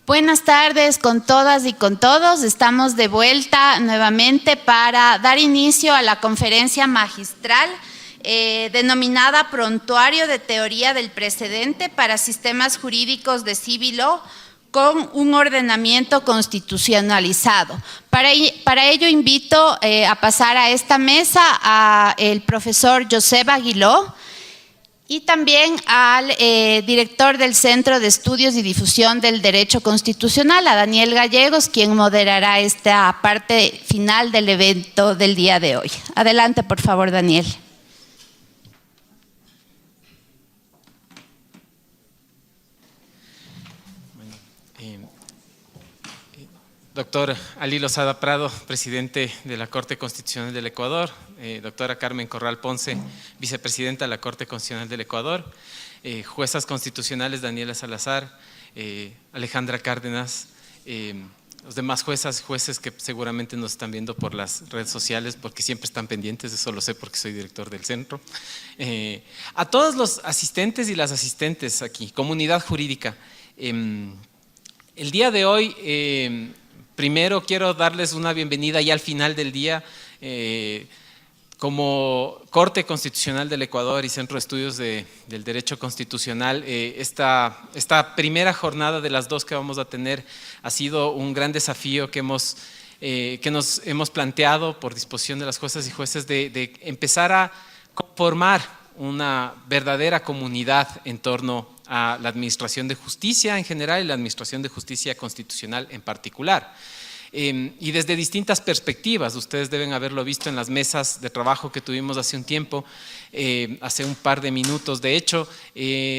Buenas tardes con todas y con todos. Estamos de vuelta nuevamente para dar inicio a la conferencia magistral denominada Prontuario de Teoría del Precedente para Sistemas Jurídicos de Civil Law con un ordenamiento constitucionalizado. Para ello invito a pasar a esta mesa al profesor Josep Aguiló, y también al director del Centro de Estudios y Difusión del Derecho Constitucional, a Daniel Gallegos, quien moderará esta parte final del evento del día de hoy. Adelante, por favor, Daniel. Doctor Ali Lozada Prado, presidente de la Corte Constitucional del Ecuador, doctora Carmen Corral Ponce, vicepresidenta de la Corte Constitucional del Ecuador, juezas constitucionales Daniela Salazar, Alejandra Cárdenas, los demás juezas y jueces que seguramente nos están viendo por las redes sociales porque siempre están pendientes, eso lo sé porque soy director del centro, a todos los asistentes y las asistentes aquí, comunidad jurídica. El día de hoy, primero quiero darles una bienvenida y al final del día, como Corte Constitucional del Ecuador y Centro de Estudios del Derecho Constitucional, esta primera jornada de las dos que vamos a tener ha sido un gran desafío que nos hemos planteado por disposición de las juezas y jueces de empezar a conformar una verdadera comunidad en torno a la administración de justicia en general y la administración de justicia constitucional en particular. Y desde distintas perspectivas, ustedes deben haberlo visto en las mesas de trabajo que tuvimos hace un tiempo, hace un par de minutos. De hecho,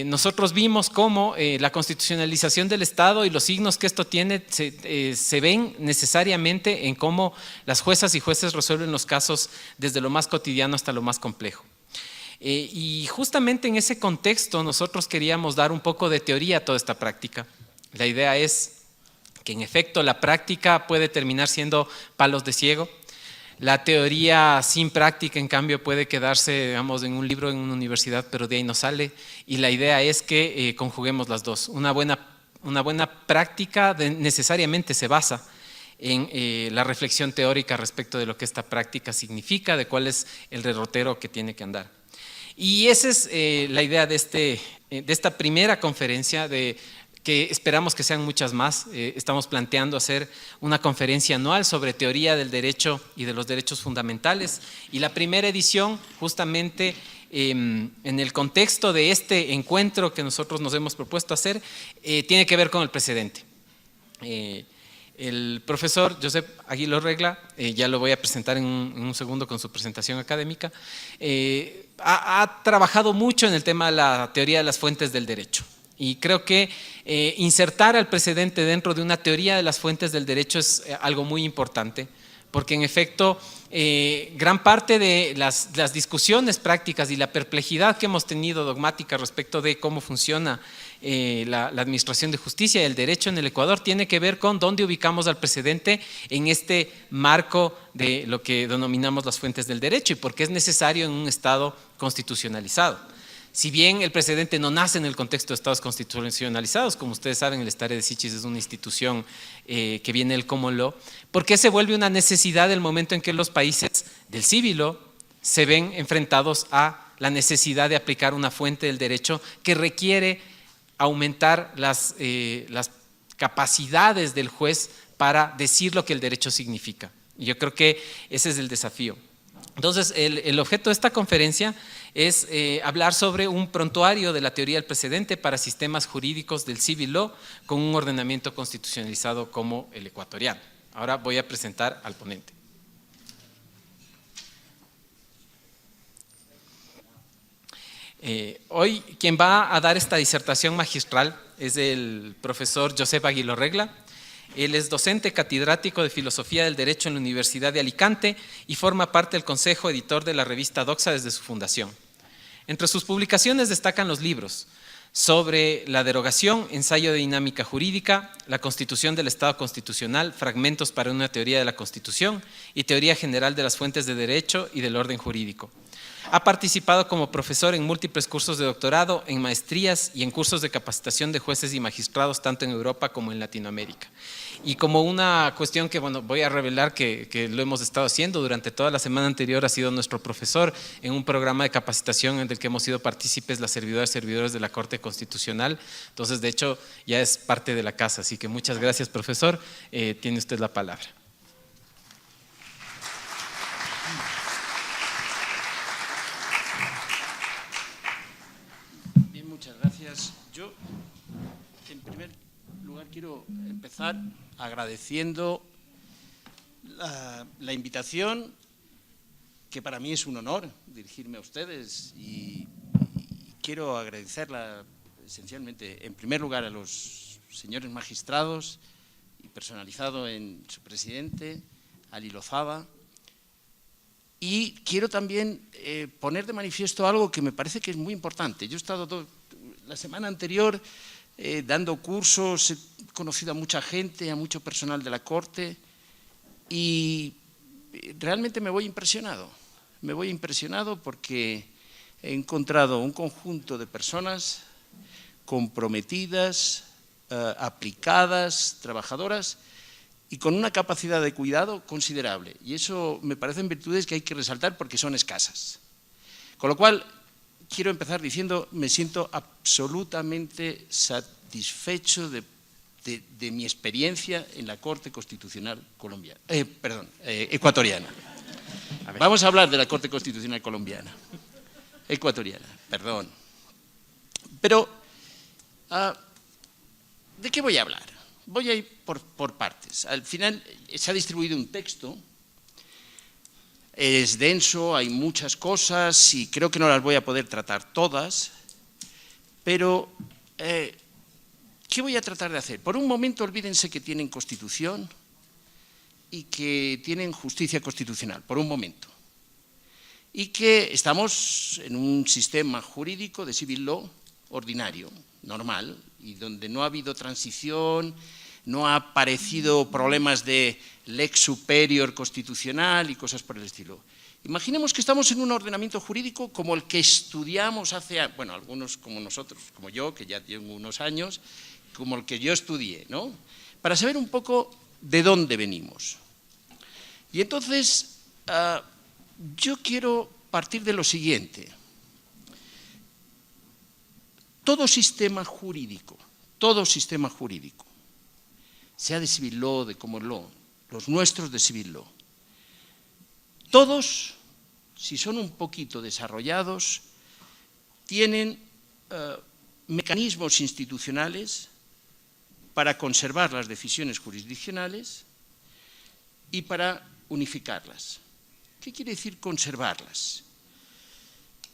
nosotros vimos cómo la constitucionalización del Estado y los signos que esto tiene se ven necesariamente en cómo las juezas y jueces resuelven los casos desde lo más cotidiano hasta lo más complejo. Y justamente en ese contexto nosotros queríamos dar un poco de teoría a toda esta práctica. La idea es que en efecto la práctica puede terminar siendo palos de ciego. La teoría sin práctica, en cambio, puede quedarse, digamos, en un libro en una universidad, pero de ahí no sale. Y la idea es que conjuguemos las dos. Una buena práctica necesariamente se basa en la reflexión teórica respecto de lo que esta práctica significa, de cuál es el derrotero que tiene que andar. Y esa es la idea de esta primera conferencia, que esperamos que sean muchas más. Estamos planteando hacer una conferencia anual sobre teoría del derecho y de los derechos fundamentales. Y la primera edición, justamente en el contexto de este encuentro que nosotros nos hemos propuesto hacer, tiene que ver con el precedente. El profesor Josep Aguiló Regla, ya lo voy a presentar en un segundo con su presentación académica, ha trabajado mucho en el tema de la teoría de las fuentes del derecho. Y creo que insertar al precedente dentro de una teoría de las fuentes del derecho es algo muy importante, porque en efecto gran parte de las discusiones prácticas y la perplejidad que hemos tenido dogmática respecto de cómo funciona la administración de justicia y el derecho en el Ecuador tiene que ver con dónde ubicamos al precedente en este marco de lo que denominamos las fuentes del derecho y por qué es necesario en un Estado constitucionalizado. Si bien el precedente no nace en el contexto de estados constitucionalizados, como ustedes saben, el Stare Decisis es una institución que viene del common law, ¿por qué se vuelve una necesidad el momento en que los países del civil law se ven enfrentados a la necesidad de aplicar una fuente del derecho que requiere aumentar las capacidades del juez para decir lo que el derecho significa? Y yo creo que ese es el desafío. Entonces, el objeto de esta conferencia es hablar sobre un prontuario de la teoría del precedente para sistemas jurídicos del civil law con un ordenamiento constitucionalizado como el ecuatoriano. Ahora voy a presentar al ponente. Hoy quien va a dar esta disertación magistral es el profesor Josep Aguiló Regla. Él es docente catedrático de Filosofía del Derecho en la Universidad de Alicante y forma parte del consejo editor de la revista Doxa desde su fundación. Entre sus publicaciones destacan los libros sobre la derogación, ensayo de dinámica jurídica, la constitución del Estado constitucional, fragmentos para una teoría de la Constitución y teoría general de las fuentes de derecho y del orden jurídico. Ha participado como profesor en múltiples cursos de doctorado, en maestrías y en cursos de capacitación de jueces y magistrados, tanto en Europa como en Latinoamérica. Y como una cuestión que, bueno, voy a revelar que lo hemos estado haciendo durante toda la semana anterior, ha sido nuestro profesor en un programa de capacitación en el que hemos sido partícipes las servidoras y servidores de la Corte Constitucional. Entonces, de hecho, ya es parte de la casa. Así que muchas gracias, profesor. Tiene usted la palabra. Bien, muchas gracias. Yo, en primer lugar, quiero empezar agradeciendo la invitación, que para mí es un honor dirigirme a ustedes, y quiero agradecerla esencialmente, en primer lugar, a los señores magistrados y personalizado en su presidente, Ali Lozada. Y quiero también poner de manifiesto algo que me parece que es muy importante. Yo he estado la semana anterior dando cursos, he conocido a mucha gente, a mucho personal de la Corte, y realmente me voy impresionado. Me voy impresionado porque he encontrado un conjunto de personas comprometidas, aplicadas, trabajadoras y con una capacidad de cuidado considerable. Y eso me parecen virtudes que hay que resaltar porque son escasas. Con lo cual, quiero empezar diciendo, me siento absolutamente satisfecho de mi experiencia en la Corte Constitucional colombiana, ecuatoriana. Vamos a hablar de la Corte Constitucional colombiana. Ecuatoriana, perdón. Pero, ¿de qué voy a hablar? Voy a ir por partes. Al final se ha distribuido un texto, es denso, hay muchas cosas y creo que no las voy a poder tratar todas, pero ¿qué voy a tratar de hacer? Por un momento olvídense que tienen Constitución y que tienen justicia constitucional, por un momento. Y que estamos en un sistema jurídico de civil law ordinario, normal, y donde no ha habido transición, no ha aparecido problemas de lex superior constitucional y cosas por el estilo. Imaginemos que estamos en un ordenamiento jurídico como el que estudiamos hace, bueno, algunos como nosotros, como yo, que ya tengo unos años, como el que yo estudié, ¿no? Para saber un poco de dónde venimos. Y entonces, yo quiero partir de lo siguiente. Todo sistema jurídico, sea de civil law, de common law, los nuestros de civil law, todos, si son un poquito desarrollados, tienen mecanismos institucionales para conservar las decisiones jurisdiccionales y para unificarlas. ¿Qué quiere decir conservarlas?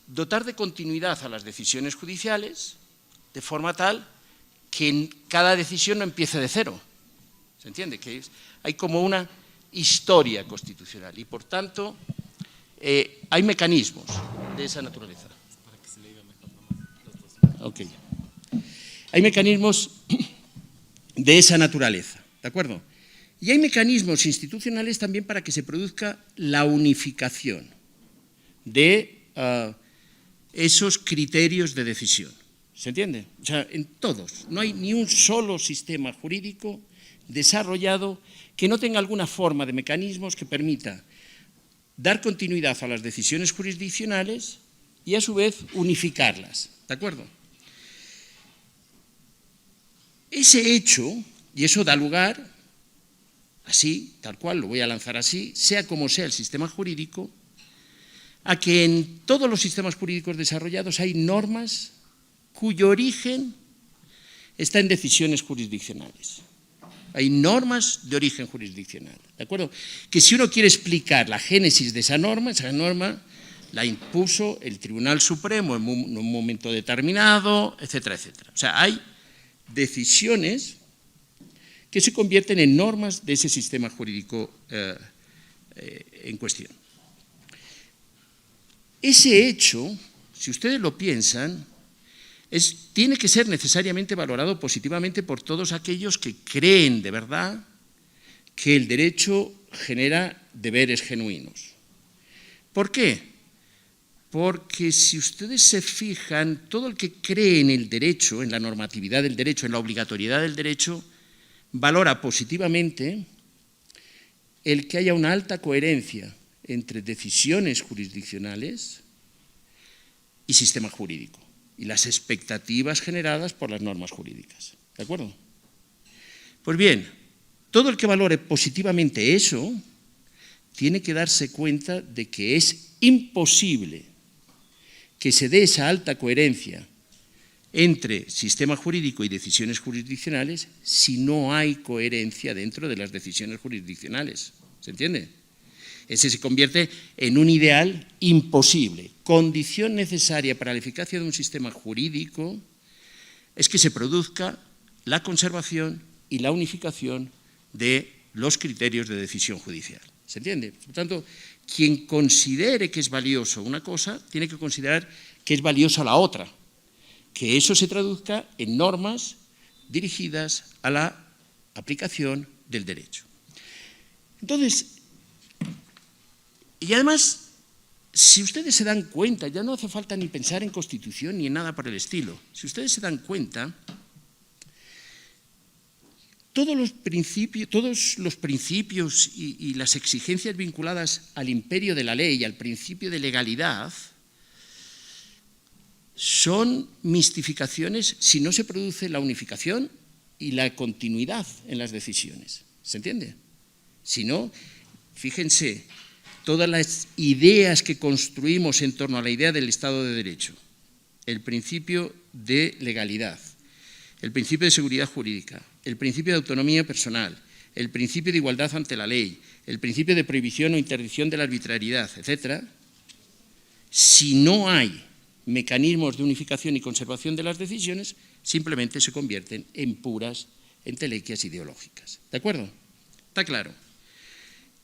Dotar de continuidad a las decisiones judiciales de forma tal que cada decisión no empiece de cero. ¿Se entiende? Que hay como una historia constitucional y, por tanto, hay mecanismos de esa naturaleza. Okay. Hay mecanismos de esa naturaleza, ¿de acuerdo? Y hay mecanismos institucionales también para que se produzca la unificación de esos criterios de decisión. ¿Se entiende? O sea, en todos. No hay ni un solo sistema jurídico desarrollado que no tenga alguna forma de mecanismos que permita dar continuidad a las decisiones jurisdiccionales y, a su vez, unificarlas. ¿De acuerdo? Ese hecho, y eso da lugar, así, tal cual, lo voy a lanzar así, sea como sea el sistema jurídico, a que en todos los sistemas jurídicos desarrollados hay normas cuyo origen está en decisiones jurisdiccionales. Hay normas de origen jurisdiccional, ¿de acuerdo? Que si uno quiere explicar la génesis de esa norma la impuso el Tribunal Supremo en un momento determinado, etcétera, etcétera. O sea, hay decisiones que se convierten en normas de ese sistema jurídico en cuestión. Ese hecho, si ustedes lo piensan, tiene que ser necesariamente valorado positivamente por todos aquellos que creen de verdad que el derecho genera deberes genuinos. ¿Por qué? porque si ustedes se fijan, todo el que cree en el derecho, en la normatividad del derecho, en la obligatoriedad del derecho, valora positivamente el que haya una alta coherencia entre decisiones jurisdiccionales y sistema jurídico, y las expectativas generadas por las normas jurídicas. ¿De acuerdo? Pues bien, todo el que valore positivamente eso tiene que darse cuenta de que es imposible que se dé esa alta coherencia entre sistema jurídico y decisiones jurisdiccionales si no hay coherencia dentro de las decisiones jurisdiccionales. ¿Se entiende? Ese se convierte en un ideal imposible. Condición necesaria para la eficacia de un sistema jurídico es que se produzca la conservación y la unificación de los criterios de decisión judicial. ¿Se entiende? Por tanto, quien considere que es valioso una cosa, tiene que considerar que es valiosa la otra, que eso se traduzca en normas dirigidas a la aplicación del derecho. Entonces, y además, si ustedes se dan cuenta, ya no hace falta ni pensar en Constitución ni en nada por el estilo, si ustedes se dan cuenta, todos los principios y las exigencias vinculadas al imperio de la ley y al principio de legalidad son mistificaciones si no se produce la unificación y la continuidad en las decisiones. ¿Se entiende? Si no, fíjense, todas las ideas que construimos en torno a la idea del Estado de Derecho, el principio de legalidad, el principio de seguridad jurídica, el principio de autonomía personal, el principio de igualdad ante la ley, el principio de prohibición o interdicción de la arbitrariedad, etc., si no hay mecanismos de unificación y conservación de las decisiones, simplemente se convierten en puras entelequias ideológicas. ¿De acuerdo? ¿Está claro?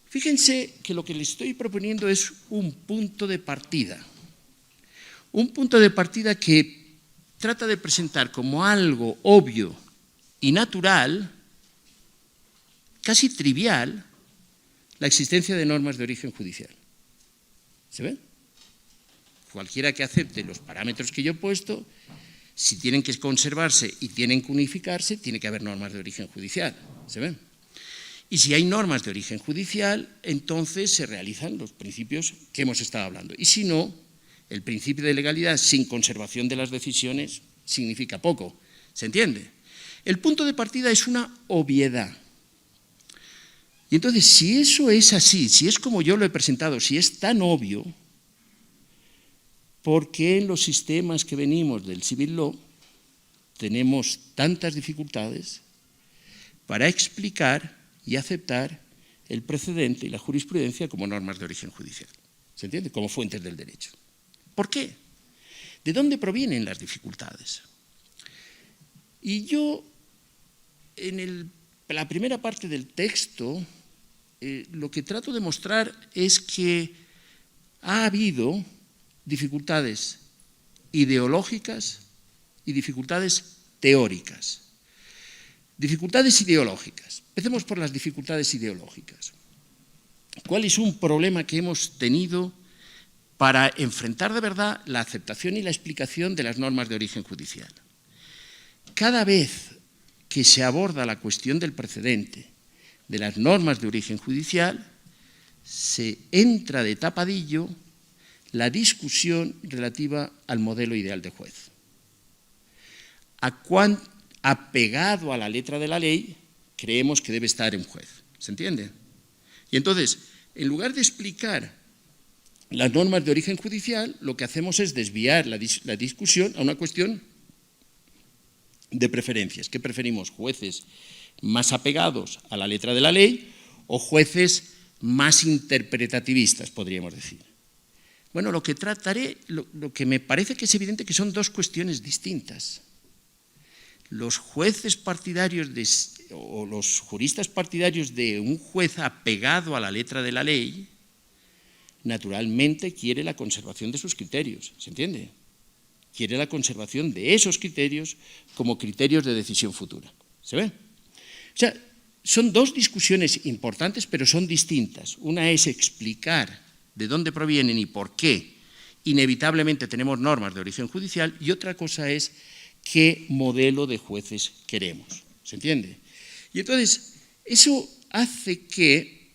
Fíjense que lo que les estoy proponiendo es un punto de partida. Un punto de partida que trata de presentar como algo obvio y natural, casi trivial, la existencia de normas de origen judicial. ¿Se ve? Cualquiera que acepte los parámetros que yo he puesto, si tienen que conservarse y tienen que unificarse, tiene que haber normas de origen judicial. ¿Se ve? Y si hay normas de origen judicial, entonces se realizan los principios que hemos estado hablando. Y si no, el principio de legalidad sin conservación de las decisiones significa poco. ¿Se entiende? El punto de partida es una obviedad. Y entonces, si eso es así, si es como yo lo he presentado, si es tan obvio, ¿por qué en los sistemas que venimos del civil law tenemos tantas dificultades para explicar y aceptar el precedente y la jurisprudencia como normas de origen judicial? ¿Se entiende? Como fuentes del derecho. ¿Por qué? ¿De dónde provienen las dificultades? Y yo, en la primera parte del texto, lo que trato de mostrar es que ha habido dificultades ideológicas y dificultades teóricas. Dificultades ideológicas. Empecemos por las dificultades ideológicas. ¿Cuál es un problema que hemos tenido para enfrentar de verdad la aceptación y la explicación de las normas de origen judicial? Cada vez que se aborda la cuestión del precedente de las normas de origen judicial, se entra de tapadillo la discusión relativa al modelo ideal de juez. ¿A cuán apegado a la letra de la ley creemos que debe estar un juez? ¿Se entiende? Y entonces, en lugar de explicar las normas de origen judicial, lo que hacemos es desviar la discusión a una cuestión de preferencias. ¿Qué preferimos? ¿Jueces más apegados a la letra de la ley o jueces más interpretativistas, podríamos decir? Bueno, lo que trataré, lo que me parece que es evidente que son dos cuestiones distintas. Los jueces partidarios o los juristas partidarios de un juez apegado a la letra de la ley, naturalmente quiere la conservación de sus criterios, ¿se entiende? Quiere la conservación de esos criterios como criterios de decisión futura. ¿Se ve? O sea, son dos discusiones importantes, pero son distintas. Una es explicar de dónde provienen y por qué, inevitablemente tenemos normas de origen judicial y otra cosa es qué modelo de jueces queremos. ¿Se entiende? Y entonces, eso hace que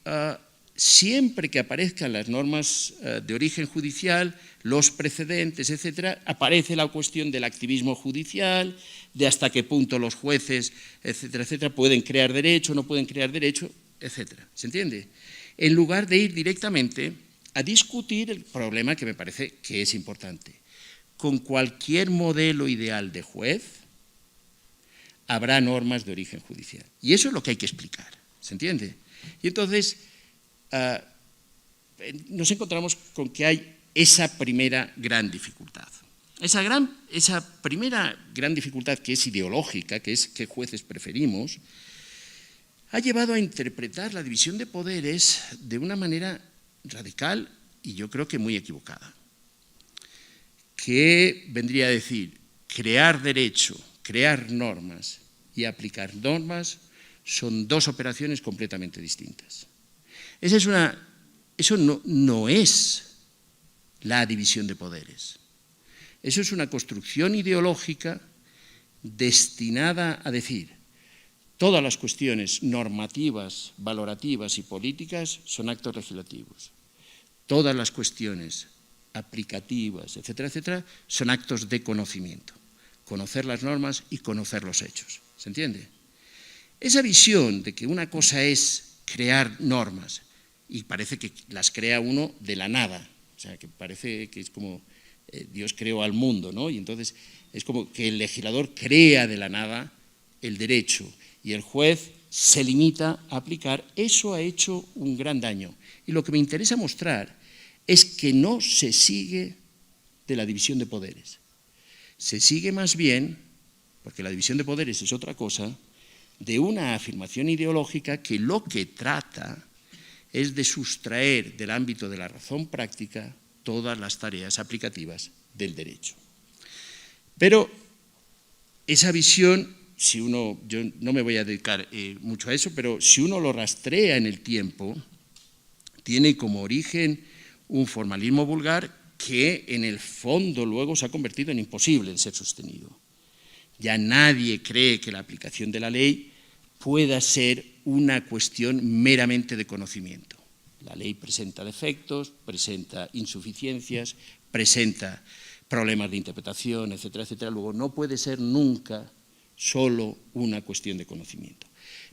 siempre que aparezcan las normas de origen judicial, los precedentes, etcétera, aparece la cuestión del activismo judicial, de hasta qué punto los jueces, etcétera, etcétera, pueden crear derecho, no pueden crear derecho, etcétera. ¿Se entiende? En lugar de ir directamente a discutir el problema que me parece que es importante. Con cualquier modelo ideal de juez habrá normas de origen judicial. Y eso es lo que hay que explicar. ¿Se entiende? Y entonces nos encontramos con que hay esa primera gran dificultad. Esa primera gran dificultad, que es ideológica, que es qué jueces preferimos, ha llevado a interpretar la división de poderes de una manera radical y yo creo que muy equivocada. Que vendría a decir, crear derecho, crear normas y aplicar normas son dos operaciones completamente distintas. Eso no es la división de poderes. Eso es una construcción ideológica destinada a decir todas las cuestiones normativas, valorativas y políticas son actos legislativos. Todas las cuestiones aplicativas, etcétera, etcétera, son actos de conocimiento. Conocer las normas y conocer los hechos. ¿Se entiende? Esa visión de que una cosa es crear normas y parece que las crea uno de la nada, o sea, que parece que es como Dios creó al mundo, ¿no? Y entonces es como que el legislador crea de la nada el derecho y el juez se limita a aplicar. Eso ha hecho un gran daño. Y lo que me interesa mostrar es que no se sigue de la división de poderes. Se sigue más bien, porque la división de poderes es otra cosa, de una afirmación ideológica que lo que trata es de sustraer del ámbito de la razón práctica todas las tareas aplicativas del derecho. Pero esa visión, yo no me voy a dedicar mucho a eso, pero si uno lo rastrea en el tiempo, tiene como origen un formalismo vulgar que en el fondo luego se ha convertido en imposible en ser sostenido. Ya nadie cree que la aplicación de la ley pueda ser una cuestión meramente de conocimiento. La ley presenta defectos, presenta insuficiencias, presenta problemas de interpretación, etcétera, etcétera. Luego, no puede ser nunca solo una cuestión de conocimiento.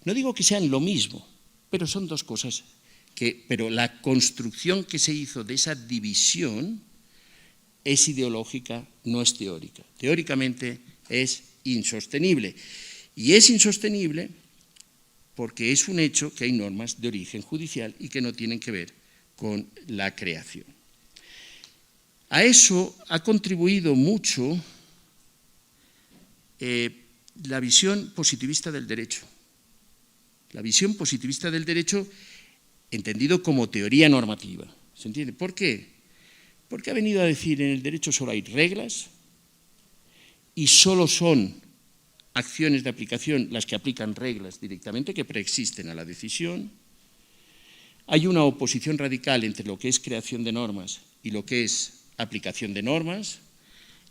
No digo que sean lo mismo, pero son dos cosas pero la construcción que se hizo de esa división es ideológica, no es teórica. Teóricamente es insostenible. Y es insostenible porque es un hecho que hay normas de origen judicial y que no tienen que ver con la creación. A eso ha contribuido mucho la visión positivista del derecho. La visión positivista del derecho entendido como teoría normativa. ¿Se entiende? ¿Por qué? Porque ha venido a decir en el derecho solo hay reglas y solo son acciones de aplicación las que aplican reglas directamente, que preexisten a la decisión. Hay una oposición radical entre lo que es creación de normas y lo que es aplicación de normas,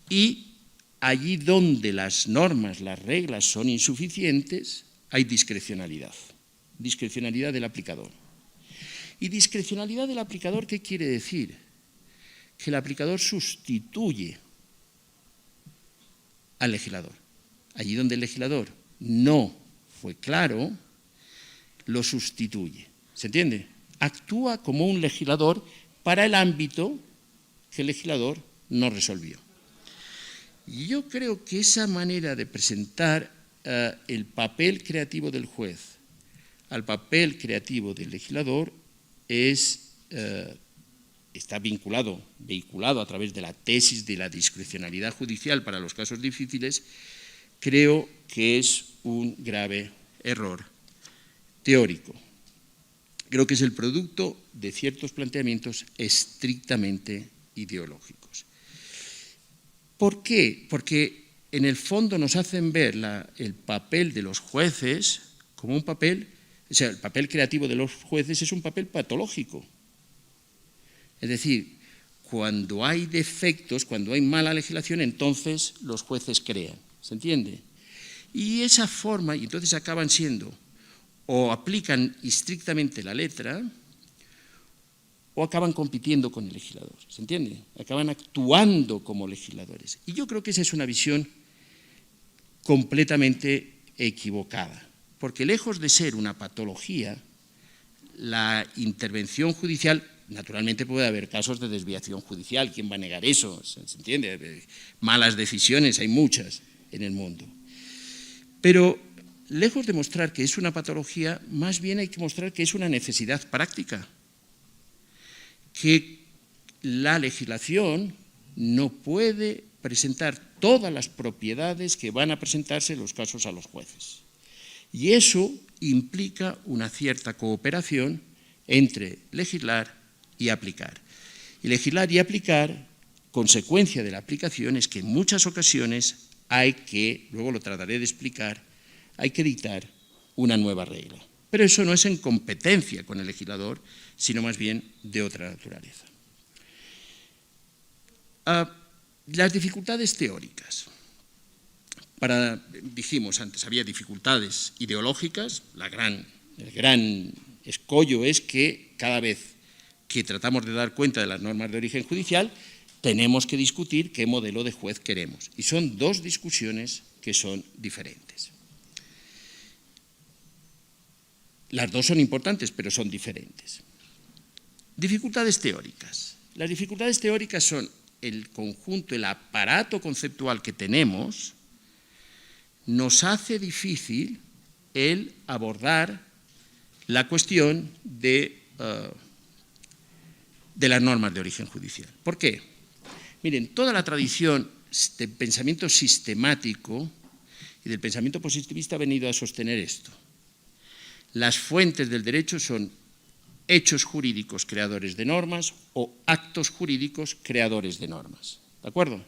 y allí donde las normas, las reglas son insuficientes, hay discrecionalidad del aplicador. ¿Y discrecionalidad del aplicador qué quiere decir? Que el aplicador sustituye al legislador. Allí donde el legislador no fue claro, lo sustituye. ¿Se entiende? Actúa como un legislador para el ámbito que el legislador no resolvió. Y yo creo que esa manera de presentar el papel creativo del juez al papel creativo del legislador está vehiculado a través de la tesis de la discrecionalidad judicial para los casos difíciles. Creo que es un grave error teórico. Creo que es el producto de ciertos planteamientos estrictamente ideológicos. ¿Por qué? Porque en el fondo nos hacen ver el papel de los jueces como un papel, o sea, el papel creativo de los jueces es un papel patológico. Es decir, cuando hay defectos, cuando hay mala legislación, entonces los jueces crean, ¿se entiende? Y esa forma, y entonces acaban siendo, o aplican estrictamente la letra, o acaban compitiendo con el legislador, ¿se entiende? Acaban actuando como legisladores. Y yo creo que esa es una visión completamente equivocada, porque lejos de ser una patología, la intervención judicial, naturalmente puede haber casos de desviación judicial, ¿quién va a negar eso? ¿Se entiende? Malas decisiones, hay muchas en el mundo. Pero lejos de mostrar que es una patología, más bien hay que mostrar que es una necesidad práctica, que la legislación no puede presentar todas las propiedades que van a presentarse en los casos a los jueces. Y eso implica una cierta cooperación entre legislar y aplicar. Y legislar y aplicar, consecuencia de la aplicación es que en muchas ocasiones hay que, luego lo trataré de explicar, hay que dictar una nueva regla. Pero eso no es en competencia con el legislador, sino más bien de otra naturaleza. Las dificultades teóricas. Dijimos antes, había dificultades ideológicas, el gran escollo es que cada vez que tratamos de dar cuenta de las normas de origen judicial, tenemos que discutir qué modelo de juez queremos. Y son dos discusiones que son diferentes. Las dos son importantes, pero son diferentes. Dificultades teóricas. Las dificultades teóricas son el conjunto, el aparato conceptual que tenemos, nos hace difícil el abordar la cuestión de las normas de origen judicial. ¿Por qué? Miren, toda la tradición del pensamiento sistemático y del pensamiento positivista ha venido a sostener esto. Las fuentes del derecho son hechos jurídicos creadores de normas o actos jurídicos creadores de normas. ¿De acuerdo?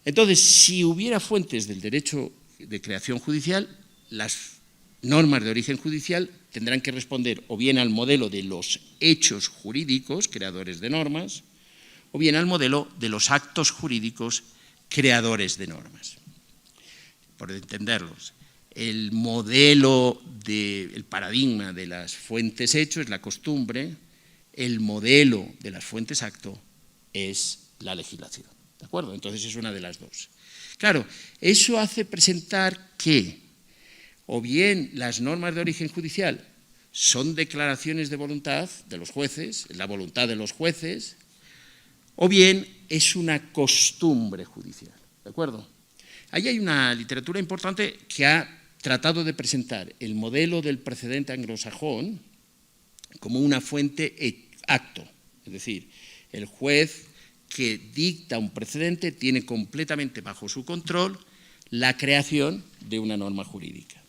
Entonces, si hubiera fuentes del derecho de creación judicial, las normas de origen judicial tendrán que responder o bien al modelo de los hechos jurídicos creadores de normas, o bien al modelo de los actos jurídicos creadores de normas. Por entenderlos, el modelo, el paradigma de las fuentes hecho es la costumbre, el modelo de las fuentes acto es la legislación. ¿De acuerdo? Entonces es una de las dos. Claro, eso hace presentar que o bien las normas de origen judicial son declaraciones de voluntad de los jueces, la voluntad de los jueces, o bien es una costumbre judicial. ¿De acuerdo? Ahí hay una literatura importante que ha tratado de presentar el modelo del precedente anglosajón como una fuente acto, es decir, el juez que dicta un precedente tiene completamente bajo su control la creación de una norma jurídica.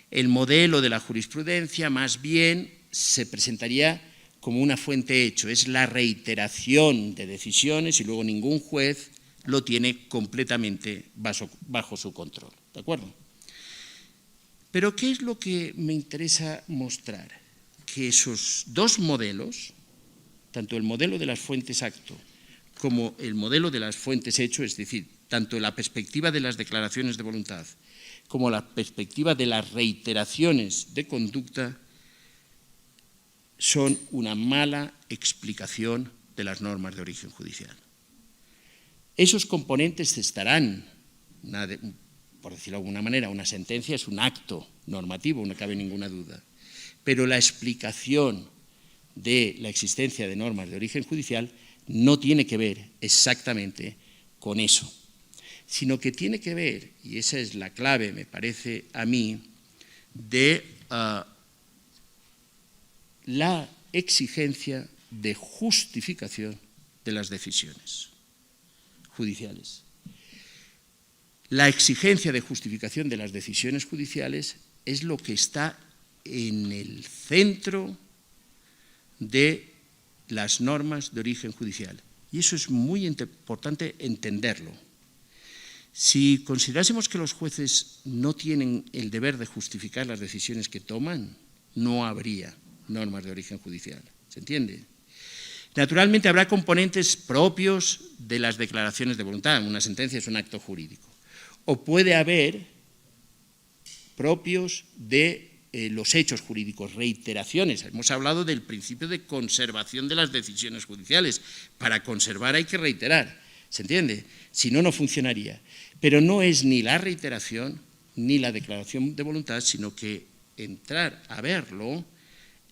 El modelo de la jurisprudencia más bien se presentaría como una fuente hecho, es la reiteración de decisiones y luego ningún juez lo tiene completamente bajo su control. ¿De acuerdo? Pero ¿qué es lo que me interesa mostrar? Que esos dos modelos, tanto el modelo de las fuentes acto como el modelo de las fuentes hecho, es decir, tanto la perspectiva de las declaraciones de voluntad como la perspectiva de las reiteraciones de conducta, son una mala explicación de las normas de origen judicial. Esos componentes estarán, por decirlo de alguna manera, una sentencia es un acto normativo, no cabe ninguna duda, pero la explicación de la existencia de normas de origen judicial no tiene que ver exactamente con eso, sino que tiene que ver, y esa es la clave, me parece a mí, de la exigencia de justificación de las decisiones judiciales. La exigencia de justificación de las decisiones judiciales es lo que está en el centro de las normas de origen judicial. Y eso es muy importante entenderlo. Si considerásemos que los jueces no tienen el deber de justificar las decisiones que toman, no habría normas de origen judicial. ¿Se entiende? Naturalmente habrá componentes propios de las declaraciones de voluntad. Una sentencia es un acto jurídico. O puede haber propios de los hechos jurídicos, reiteraciones. Hemos hablado del principio de conservación de las decisiones judiciales. Para conservar hay que reiterar, ¿se entiende? Si no, no funcionaría. Pero no es ni la reiteración ni la declaración de voluntad, sino que entrar a verlo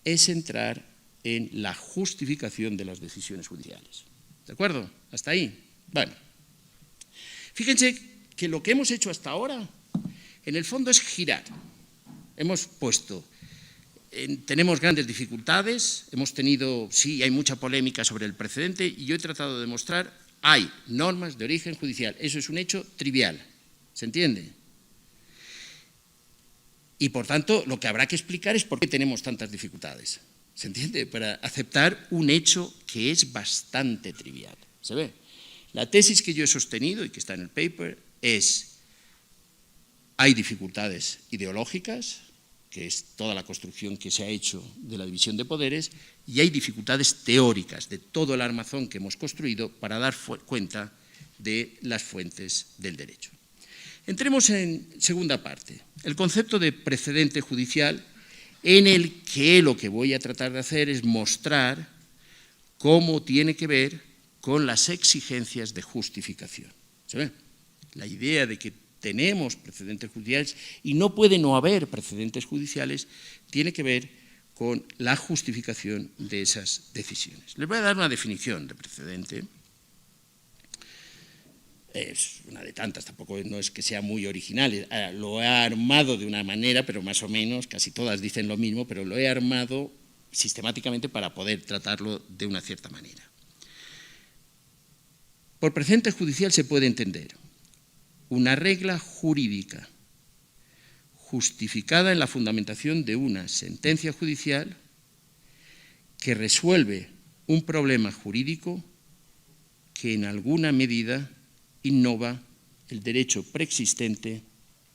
es entrar en la justificación de las decisiones judiciales. ¿De acuerdo? ¿Hasta ahí? Bueno, fíjense que lo que hemos hecho hasta ahora, en el fondo, es girar. Hemos puesto, tenemos grandes dificultades, hemos tenido, sí, hay mucha polémica sobre el precedente y yo he tratado de demostrar, hay normas de origen judicial, eso es un hecho trivial, ¿se entiende? Y por tanto, lo que habrá que explicar es por qué tenemos tantas dificultades, ¿se entiende? Para aceptar un hecho que es bastante trivial, ¿se ve? La tesis que yo he sostenido y que está en el paper es, hay dificultades ideológicas, que es toda la construcción que se ha hecho de la división de poderes, y hay dificultades teóricas de todo el armazón que hemos construido para dar cuenta de las fuentes del derecho. Entremos en segunda parte, el concepto de precedente judicial, en el que lo que voy a tratar de hacer es mostrar cómo tiene que ver con las exigencias de justificación. ¿Se ve? La idea de que tenemos precedentes judiciales y no puede no haber precedentes judiciales tiene que ver con la justificación de esas decisiones. Les voy a dar una definición de precedente. Es una de tantas, tampoco no es que sea muy original, lo he armado de una manera, pero más o menos, casi todas dicen lo mismo, pero lo he armado sistemáticamente para poder tratarlo de una cierta manera. Por precedente judicial se puede entender una regla jurídica justificada en la fundamentación de una sentencia judicial que resuelve un problema jurídico que en alguna medida innova el derecho preexistente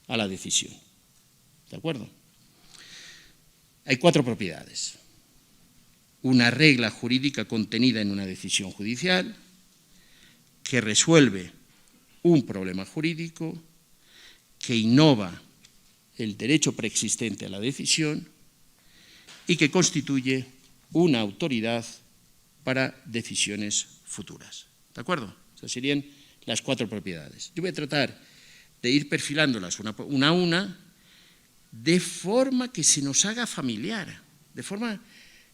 a la decisión. ¿De acuerdo? Hay 4 propiedades. Una regla jurídica contenida en una decisión judicial que resuelve un problema jurídico que innova el derecho preexistente a la decisión y que constituye una autoridad para decisiones futuras. ¿De acuerdo? Esas serían las 4 propiedades. Yo voy a tratar de ir perfilándolas una a una de forma que se nos haga familiar, de forma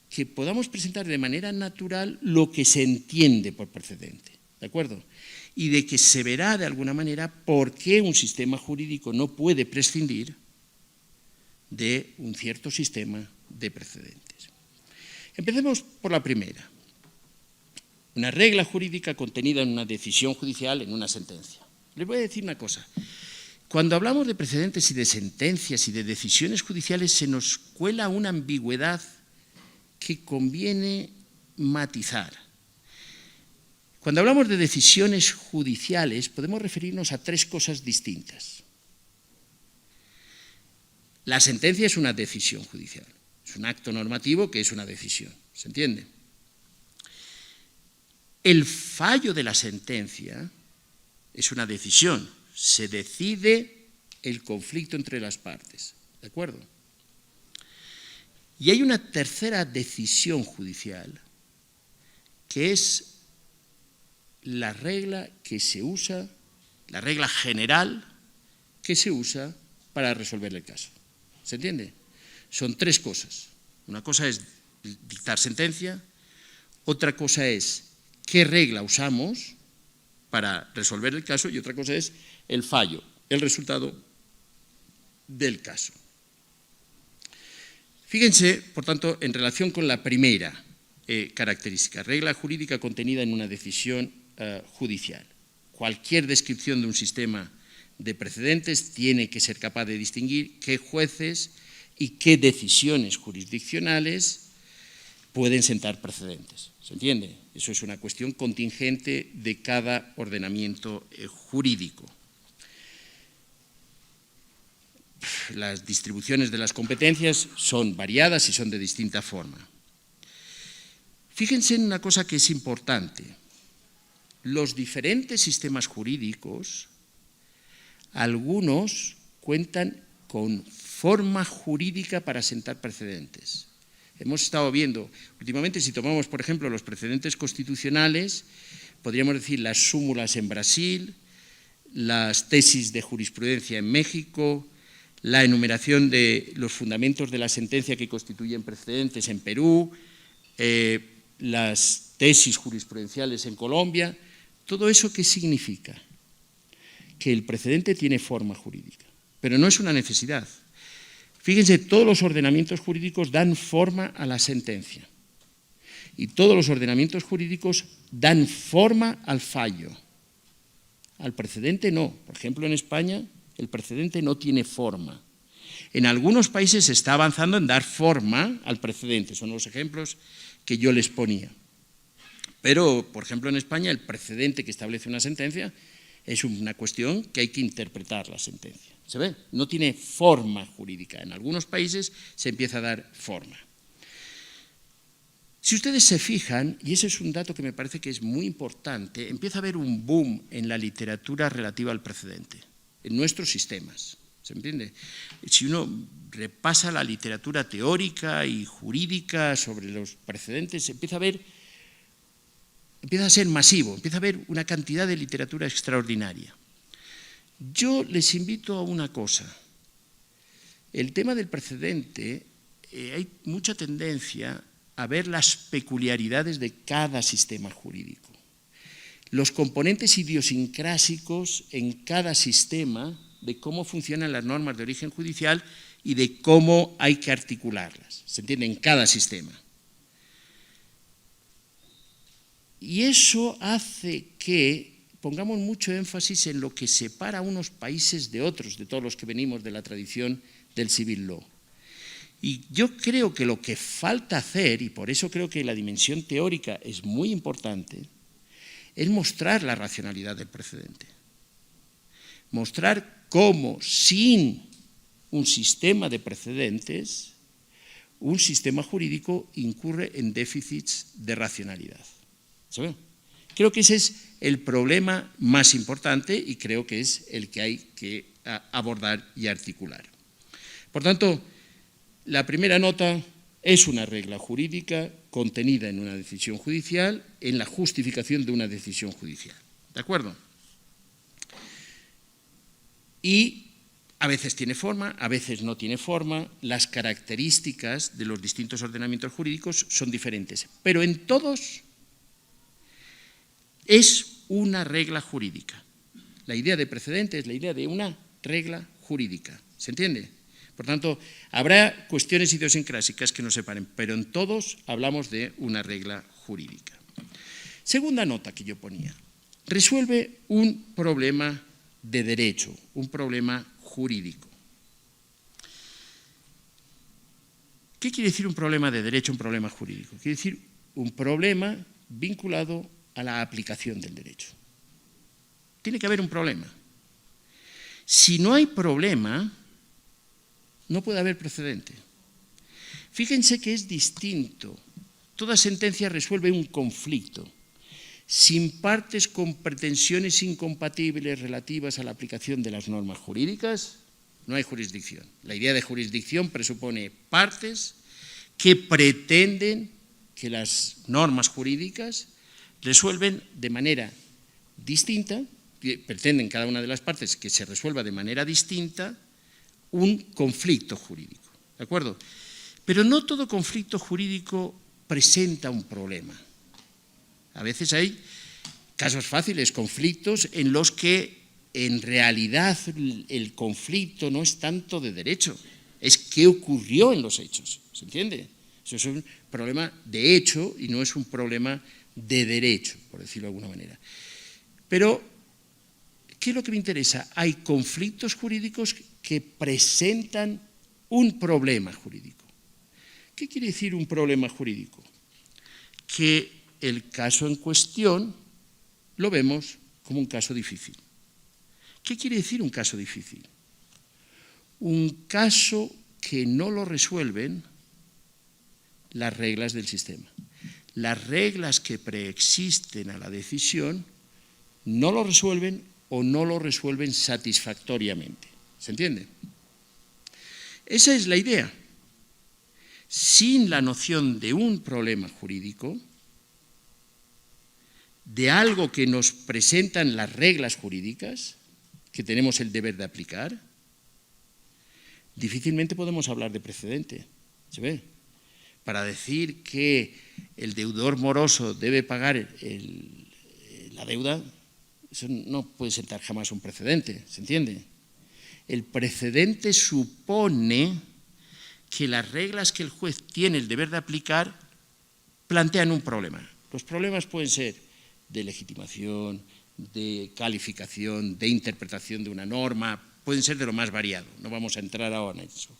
que podamos presentar de manera natural lo que se entiende por precedente. ¿De acuerdo? Y de que se verá de alguna manera por qué un sistema jurídico no puede prescindir de un cierto sistema de precedentes. Empecemos por la primera. Una regla jurídica contenida en una decisión judicial, en una sentencia. Les voy a decir una cosa. Cuando hablamos de precedentes y de sentencias y de decisiones judiciales se nos cuela una ambigüedad que conviene matizar. Cuando hablamos de decisiones judiciales, podemos referirnos a 3 cosas distintas. La sentencia es una decisión judicial, es un acto normativo que es una decisión, ¿se entiende? El fallo de la sentencia es una decisión, se decide el conflicto entre las partes, ¿de acuerdo? Y hay una tercera decisión judicial que es la regla que se usa, la regla general que se usa para resolver el caso. ¿Se entiende? Son 3 cosas. Una cosa es dictar sentencia, otra cosa es qué regla usamos para resolver el caso y otra cosa es el fallo, el resultado del caso. Fíjense, por tanto, en relación con la primera característica, regla jurídica contenida en una decisión judicial. Cualquier descripción de un sistema de precedentes tiene que ser capaz de distinguir qué jueces y qué decisiones jurisdiccionales pueden sentar precedentes. ¿Se entiende? Eso es una cuestión contingente de cada ordenamiento jurídico. Las distribuciones de las competencias son variadas y son de distinta forma. Fíjense en una cosa que es importante. Los diferentes sistemas jurídicos, algunos cuentan con forma jurídica para sentar precedentes. Hemos estado viendo, últimamente, si tomamos, por ejemplo, los precedentes constitucionales, podríamos decir las súmulas en Brasil, las tesis de jurisprudencia en México, la enumeración de los fundamentos de la sentencia que constituyen precedentes en Perú, las tesis jurisprudenciales en Colombia. ¿Todo eso qué significa? Que el precedente tiene forma jurídica, pero no es una necesidad. Fíjense, todos los ordenamientos jurídicos dan forma a la sentencia y todos los ordenamientos jurídicos dan forma al fallo. Al precedente no. Por ejemplo, en España el precedente no tiene forma. En algunos países se está avanzando en dar forma al precedente, son los ejemplos que yo les ponía. Pero, por ejemplo, en España el precedente que establece una sentencia es una cuestión que hay que interpretar la sentencia. ¿Se ve? No tiene forma jurídica. En algunos países se empieza a dar forma. Si ustedes se fijan, y ese es un dato que me parece que es muy importante, empieza a haber un boom en la literatura relativa al precedente, en nuestros sistemas. ¿Se entiende? Si uno repasa la literatura teórica y jurídica sobre los precedentes, empieza a ser masivo, empieza a haber una cantidad de literatura extraordinaria. Yo les invito a una cosa. El tema del precedente, hay mucha tendencia a ver las peculiaridades de cada sistema jurídico, los componentes idiosincrásicos en cada sistema, de cómo funcionan las normas de origen judicial y de cómo hay que articularlas, ¿se entiende? En cada sistema. Y eso hace que pongamos mucho énfasis en lo que separa a unos países de otros, de todos los que venimos de la tradición del civil law. Y yo creo que lo que falta hacer, y por eso creo que la dimensión teórica es muy importante, es mostrar la racionalidad del precedente. Mostrar cómo sin un sistema de precedentes, un sistema jurídico incurre en déficits de racionalidad. ¿Saben? Creo que ese es el problema más importante y creo que es el que hay que abordar y articular. Por tanto, la primera nota es una regla jurídica contenida en una decisión judicial, en la justificación de una decisión judicial. ¿De acuerdo? Y a veces tiene forma, a veces no tiene forma, las características de los distintos ordenamientos jurídicos son diferentes, pero en todos es una regla jurídica. La idea de precedente es la idea de una regla jurídica, ¿se entiende? Por tanto, habrá cuestiones idiosincrásicas que nos separen, pero en todos hablamos de una regla jurídica. Segunda nota que yo ponía, resuelve un problema de derecho, un problema jurídico. ¿Qué quiere decir un problema de derecho, un problema jurídico? Quiere decir un problema vinculado a la aplicación del derecho. Tiene que haber un problema. Si no hay problema, no puede haber precedente. Fíjense que es distinto. Toda sentencia resuelve un conflicto. Sin partes con pretensiones incompatibles relativas a la aplicación de las normas jurídicas, no hay jurisdicción. La idea de jurisdicción presupone partes que pretenden que las normas jurídicas resuelven de manera distinta, pretenden cada una de las partes que se resuelva de manera distinta un conflicto jurídico, ¿de acuerdo? Pero no todo conflicto jurídico presenta un problema. A veces hay casos fáciles, conflictos en los que en realidad el conflicto no es tanto de derecho, es qué ocurrió en los hechos, ¿se entiende? Eso es un problema de hecho y no es un problema de derecho, por decirlo de alguna manera. Pero, ¿qué es lo que me interesa? Hay conflictos jurídicos que presentan un problema jurídico. ¿Qué quiere decir un problema jurídico? Que el caso en cuestión lo vemos como un caso difícil. ¿Qué quiere decir un caso difícil? Un caso que no lo resuelven las reglas del sistema. las reglas que preexisten a la decisión no lo resuelven o no lo resuelven satisfactoriamente. ¿Se entiende? Esa es la idea. Sin la noción de un problema jurídico, de algo que nos presentan las reglas jurídicas, que tenemos el deber de aplicar, difícilmente podemos hablar de precedente. ¿Se ve? Para decir que el deudor moroso debe pagar la deuda, eso no puede sentar jamás un precedente, ¿se entiende? El precedente supone que las reglas que el juez tiene el deber de aplicar plantean un problema. Los problemas pueden ser de legitimación, de calificación, de interpretación de una norma, pueden ser de lo más variado, no vamos a entrar ahora en eso.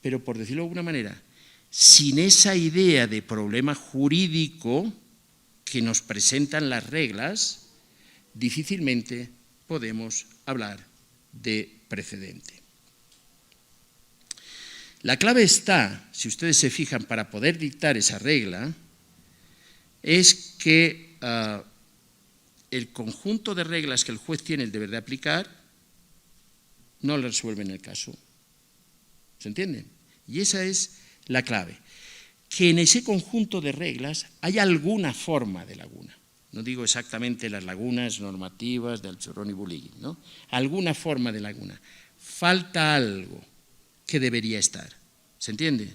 Pero por decirlo de alguna manera, sin esa idea de problema jurídico que nos presentan las reglas, difícilmente podemos hablar de precedente. La clave está, si ustedes se fijan, para poder dictar esa regla, es que el conjunto de reglas que el juez tiene el deber de aplicar no le resuelven el caso. ¿Se entiende? Y esa es la clave. Que en ese conjunto de reglas hay alguna forma de laguna. No digo exactamente las lagunas normativas de Alchorrón y Buligui, ¿no? Alguna forma de laguna. Falta algo que debería estar. ¿Se entiende?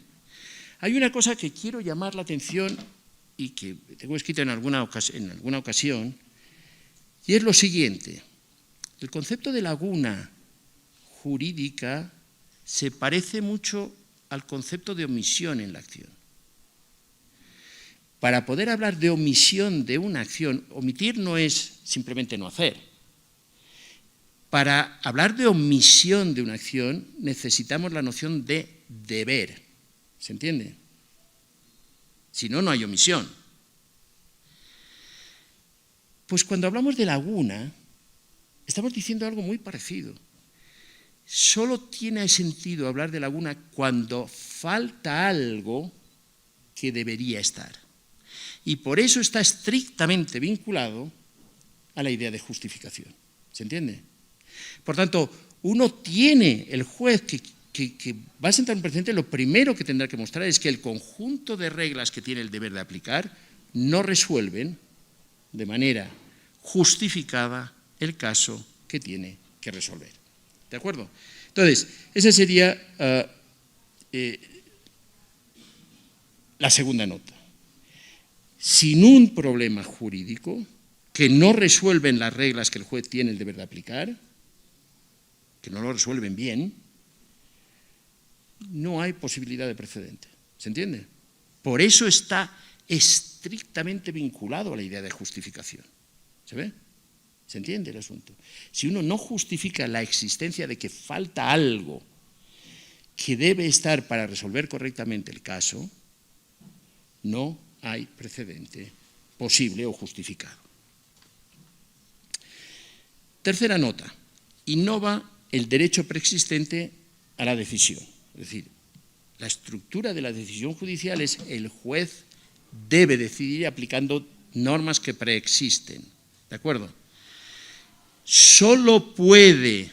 Hay una cosa que quiero llamar la atención y que tengo escrito en alguna ocasión, y es lo siguiente. El concepto de laguna jurídica se parece mucho al concepto de omisión en la acción. Para poder hablar de omisión de una acción, omitir no es simplemente no hacer. Para hablar de omisión de una acción necesitamos la noción de deber. ¿Se entiende? Si no, no hay omisión. Pues cuando hablamos de laguna, estamos diciendo algo muy parecido. Solo tiene sentido hablar de laguna cuando falta algo que debería estar. Y por eso está estrictamente vinculado a la idea de justificación. ¿Se entiende? Por tanto, uno tiene, el juez que va a sentar un precedente, lo primero que tendrá que mostrar es que el conjunto de reglas que tiene el deber de aplicar no resuelven de manera justificada el caso que tiene que resolver. ¿De acuerdo? Entonces, esa sería la segunda nota. Sin un problema jurídico que no resuelven las reglas que el juez tiene el deber de aplicar, que no lo resuelven bien, no hay posibilidad de precedente. ¿Se entiende? Por eso está estrictamente vinculado a la idea de justificación. ¿Se ve? ¿Se entiende el asunto? Si uno no justifica la existencia de que falta algo que debe estar para resolver correctamente el caso, no hay precedente posible o justificado. Tercera nota. Innova el derecho preexistente a la decisión. Es decir, la estructura de la decisión judicial es el juez debe decidir aplicando normas que preexisten. ¿De acuerdo? Solo puede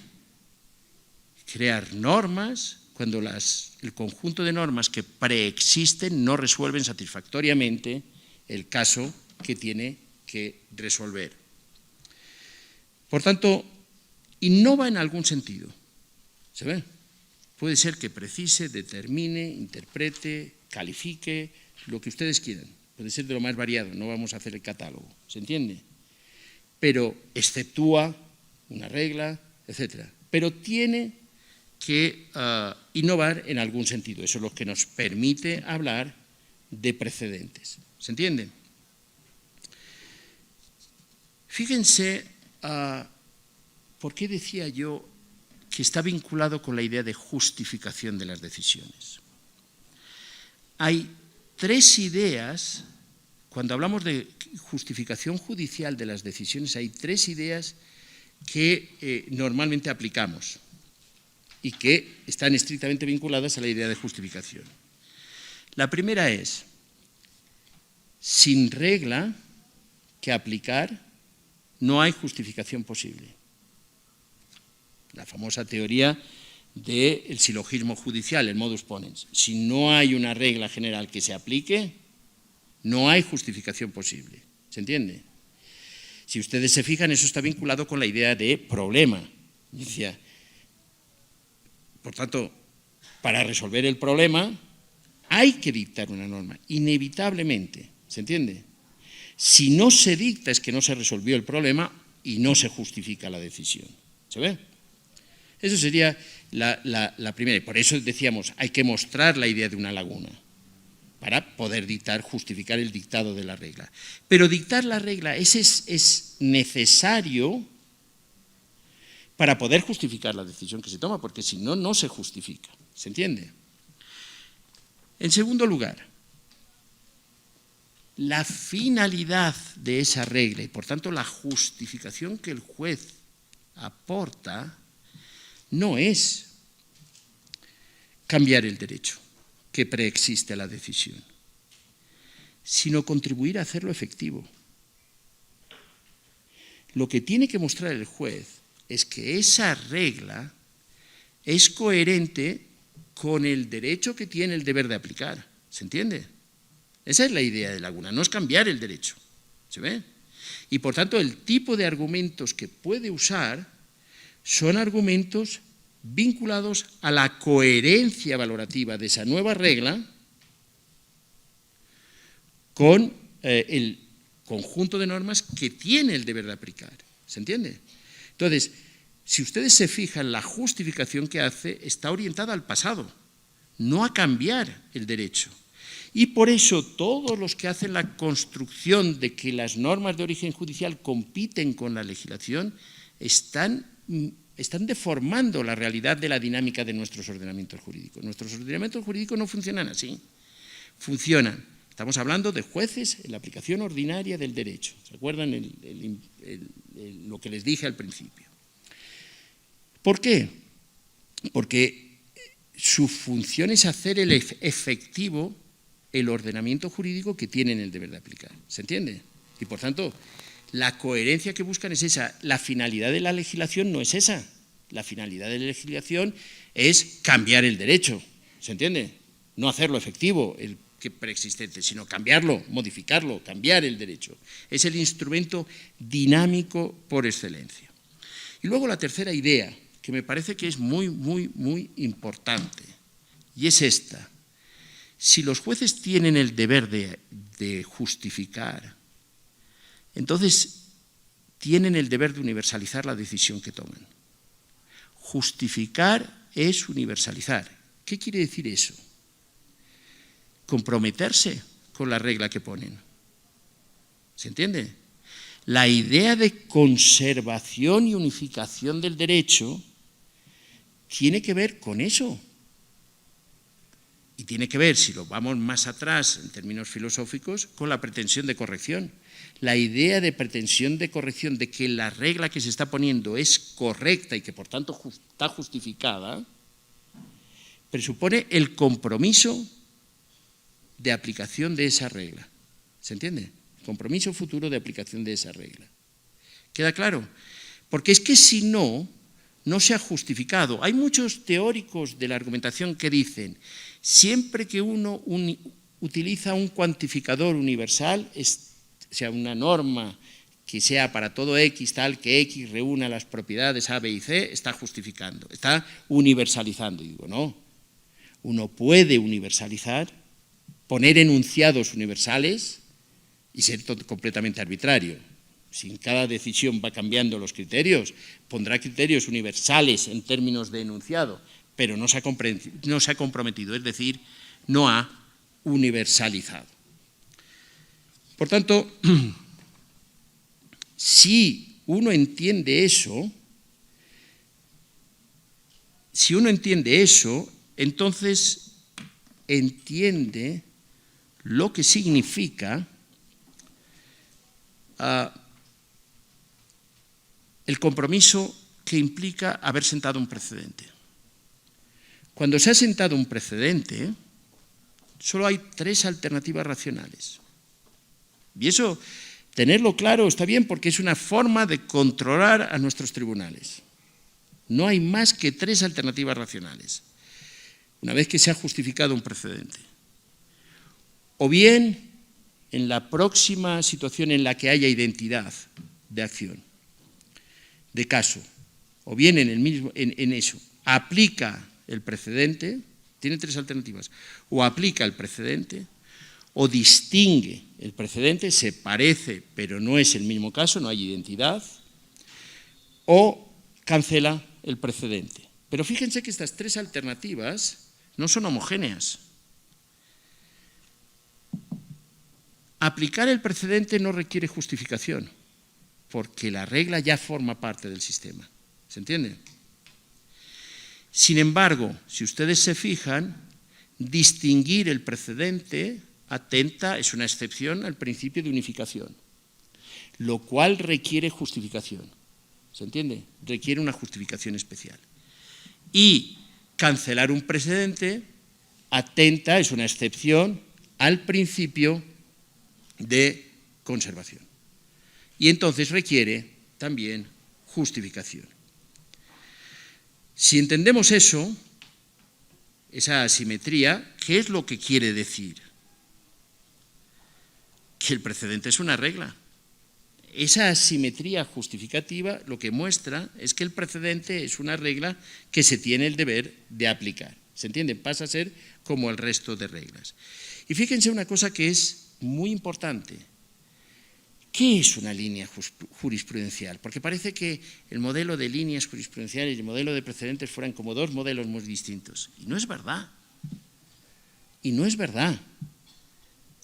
crear normas cuando el conjunto de normas que preexisten no resuelven satisfactoriamente el caso que tiene que resolver. Por tanto, innova en algún sentido. ¿Se ve? Puede ser que precise, determine, interprete, califique, lo que ustedes quieran. Puede ser de lo más variado, no vamos a hacer el catálogo. ¿Se entiende? Pero exceptúa una regla, etc. Pero tiene que innovar en algún sentido. Eso es lo que nos permite hablar de precedentes. ¿Se entiende? Fíjense, ¿por qué decía yo que está vinculado con la idea de justificación de las decisiones? Hay tres ideas, cuando hablamos de justificación judicial de las decisiones, hay tres ideas que normalmente aplicamos y que están estrictamente vinculadas a la idea de justificación. La primera es, sin regla que aplicar, no hay justificación posible. La famosa teoría del silogismo judicial, el modus ponens. Si no hay una regla general que se aplique, no hay justificación posible. ¿Se entiende? Si ustedes se fijan, eso está vinculado con la idea de problema. Decía, por tanto, para resolver el problema hay que dictar una norma, inevitablemente. ¿Se entiende? Si no se dicta es que no se resolvió el problema y no se justifica la decisión. ¿Se ve? Eso sería la primera. Y por eso decíamos, hay que mostrar la idea de una laguna para poder dictar, justificar el dictado de la regla. Pero dictar la regla es necesario para poder justificar la decisión que se toma, porque si no, no se justifica. ¿Se entiende? En segundo lugar, la finalidad de esa regla y por tanto la justificación que el juez aporta no es cambiar el derecho que preexiste a la decisión, sino contribuir a hacerlo efectivo. Lo que tiene que mostrar el juez es que esa regla es coherente con el derecho que tiene el deber de aplicar. ¿Se entiende? Esa es la idea de laguna, no es cambiar el derecho. ¿Se ve? Y por tanto el tipo de argumentos que puede usar son argumentos vinculados a la coherencia valorativa de esa nueva regla con el conjunto de normas que tiene el deber de aplicar. ¿Se entiende? Entonces, si ustedes se fijan, la justificación que hace está orientada al pasado, no a cambiar el derecho. Y por eso todos los que hacen la construcción de que las normas de origen judicial compiten con la legislación están deformando la realidad de la dinámica de nuestros ordenamientos jurídicos. Nuestros ordenamientos jurídicos no funcionan así. Funcionan, estamos hablando de jueces en la aplicación ordinaria del derecho. ¿Se acuerdan lo que les dije al principio? ¿Por qué? Porque su función es hacer efectivo el ordenamiento jurídico que tienen el deber de aplicar. ¿Se entiende? Y por tanto, la coherencia que buscan es esa. La finalidad de la legislación no es esa. La finalidad de la legislación es cambiar el derecho. ¿Se entiende? No hacerlo efectivo, el que preexistente, sino cambiarlo, modificarlo, cambiar el derecho. Es el instrumento dinámico por excelencia. Y luego la tercera idea, que me parece que es muy, muy, muy importante, y es esta. Si los jueces tienen el deber de justificar, entonces tienen el deber de universalizar la decisión que toman. Justificar es universalizar. ¿Qué quiere decir eso? Comprometerse con la regla que ponen. ¿Se entiende? La idea de conservación y unificación del derecho tiene que ver con eso. Y tiene que ver, si lo vamos más atrás en términos filosóficos, con la pretensión de corrección. La idea de pretensión de corrección, de que la regla que se está poniendo es correcta y que por tanto está justificada, presupone el compromiso de aplicación de esa regla. ¿Se entiende? El compromiso futuro de aplicación de esa regla. ¿Queda claro? Porque es que si no, no se ha justificado. Hay muchos teóricos de la argumentación que dicen, siempre que uno utiliza un cuantificador universal, sea una norma que sea para todo X, tal que X reúna las propiedades A, B y C, está justificando, está universalizando. Y digo, no, uno puede universalizar, poner enunciados universales y ser completamente arbitrario. Si en cada decisión va cambiando los criterios, pondrá criterios universales en términos de enunciado, pero no se ha comprometido, es decir, no ha universalizado. Por tanto, si uno entiende eso, entonces entiende lo que significa el compromiso que implica haber sentado un precedente. Cuando se ha sentado un precedente, solo hay tres alternativas racionales. Y eso, tenerlo claro está bien porque es una forma de controlar a nuestros tribunales. No hay más que 3 alternativas racionales, una vez que se ha justificado un precedente. O bien en la próxima situación en la que haya identidad de acción, de caso, o bien en eso, aplica el precedente, tiene 3 alternativas, o aplica el precedente, o distingue el precedente, se parece pero no es el mismo caso, no hay identidad, o cancela el precedente. Pero fíjense que estas 3 alternativas no son homogéneas. Aplicar el precedente no requiere justificación, porque la regla ya forma parte del sistema. ¿Se entiende? Sin embargo, si ustedes se fijan, distinguir el precedente es una excepción al principio de unificación, lo cual requiere justificación. ¿Se entiende? Requiere una justificación especial. Y cancelar un precedente es una excepción al principio de conservación. Y entonces requiere también justificación. Si entendemos eso, esa asimetría, ¿qué es lo que quiere decir? Que el precedente es una regla. Esa asimetría justificativa lo que muestra es que el precedente es una regla que se tiene el deber de aplicar. ¿Se entiende? Pasa a ser como el resto de reglas. Y fíjense una cosa que es muy importante. ¿Qué es una línea jurisprudencial? Porque parece que el modelo de líneas jurisprudenciales y el modelo de precedentes fueran como 2 modelos muy distintos. Y no es verdad. Y no es verdad.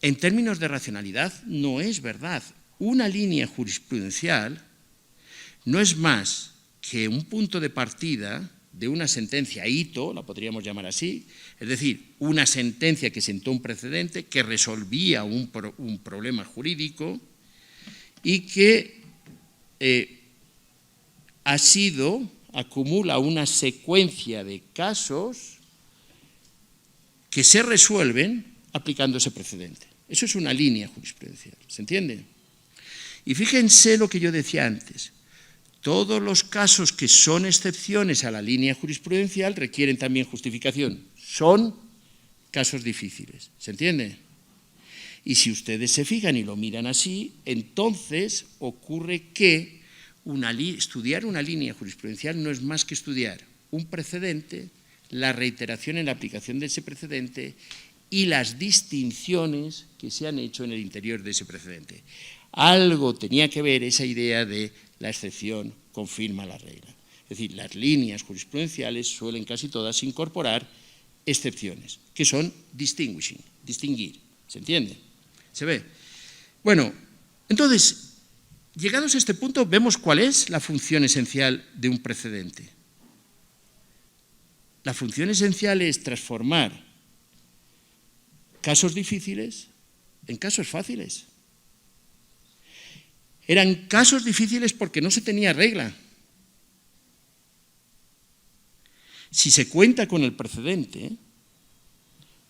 En términos de racionalidad, no es verdad. Una línea jurisprudencial no es más que un punto de partida de una sentencia hito, la podríamos llamar así, es decir, una sentencia que sentó un precedente, que resolvía un problema jurídico y que acumula una secuencia de casos que se resuelven aplicando ese precedente. Eso es una línea jurisprudencial, ¿se entiende? Y fíjense lo que yo decía antes, todos los casos que son excepciones a la línea jurisprudencial requieren también justificación, son casos difíciles, ¿se entiende? Y si ustedes se fijan y lo miran así, entonces ocurre que estudiar una línea jurisprudencial no es más que estudiar un precedente, la reiteración en la aplicación de ese precedente y las distinciones que se han hecho en el interior de ese precedente. Algo tenía que ver esa idea de la excepción confirma la regla. Es decir, las líneas jurisprudenciales suelen casi todas incorporar excepciones, que son distinguir. ¿Se entiende? ¿Se ve? Bueno, entonces, llegados a este punto, vemos cuál es la función esencial de un precedente. La función esencial es transformar casos difíciles en casos fáciles. Eran casos difíciles porque no se tenía regla. Si se cuenta con el precedente,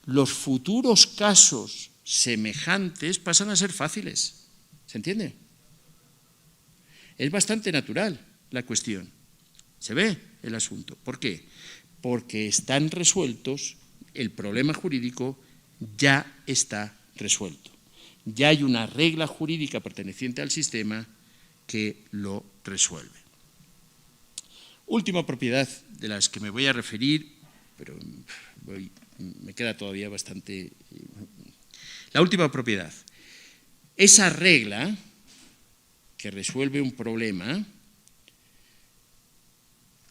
los futuros casos semejantes pasan a ser fáciles. ¿Se entiende? Es bastante natural la cuestión. Se ve el asunto. ¿Por qué? Porque están resueltos, el problema jurídico ya está resuelto. Ya hay una regla jurídica perteneciente al sistema que lo resuelve. Última propiedad de las que me voy a referir, pero me queda todavía bastante. La última propiedad. Esa regla que resuelve un problema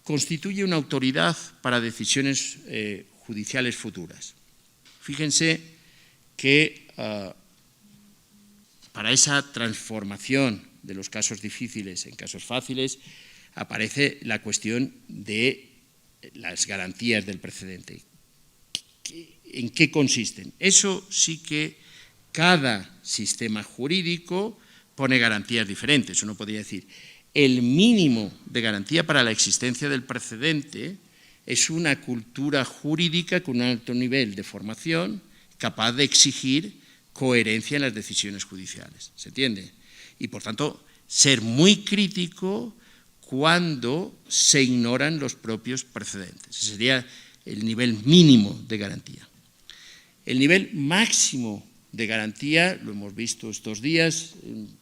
constituye una autoridad para decisiones judiciales futuras. Fíjense que para esa transformación de los casos difíciles en casos fáciles aparece la cuestión de las garantías del precedente. ¿En qué consisten? Eso sí que cada sistema jurídico pone garantías diferentes. Uno podría decir, el mínimo de garantía para la existencia del precedente es una cultura jurídica con un alto nivel de formación capaz de exigir coherencia en las decisiones judiciales, ¿se entiende? Y, por tanto, ser muy crítico cuando se ignoran los propios precedentes. Ese sería el nivel mínimo de garantía. El nivel máximo de garantía lo hemos visto estos días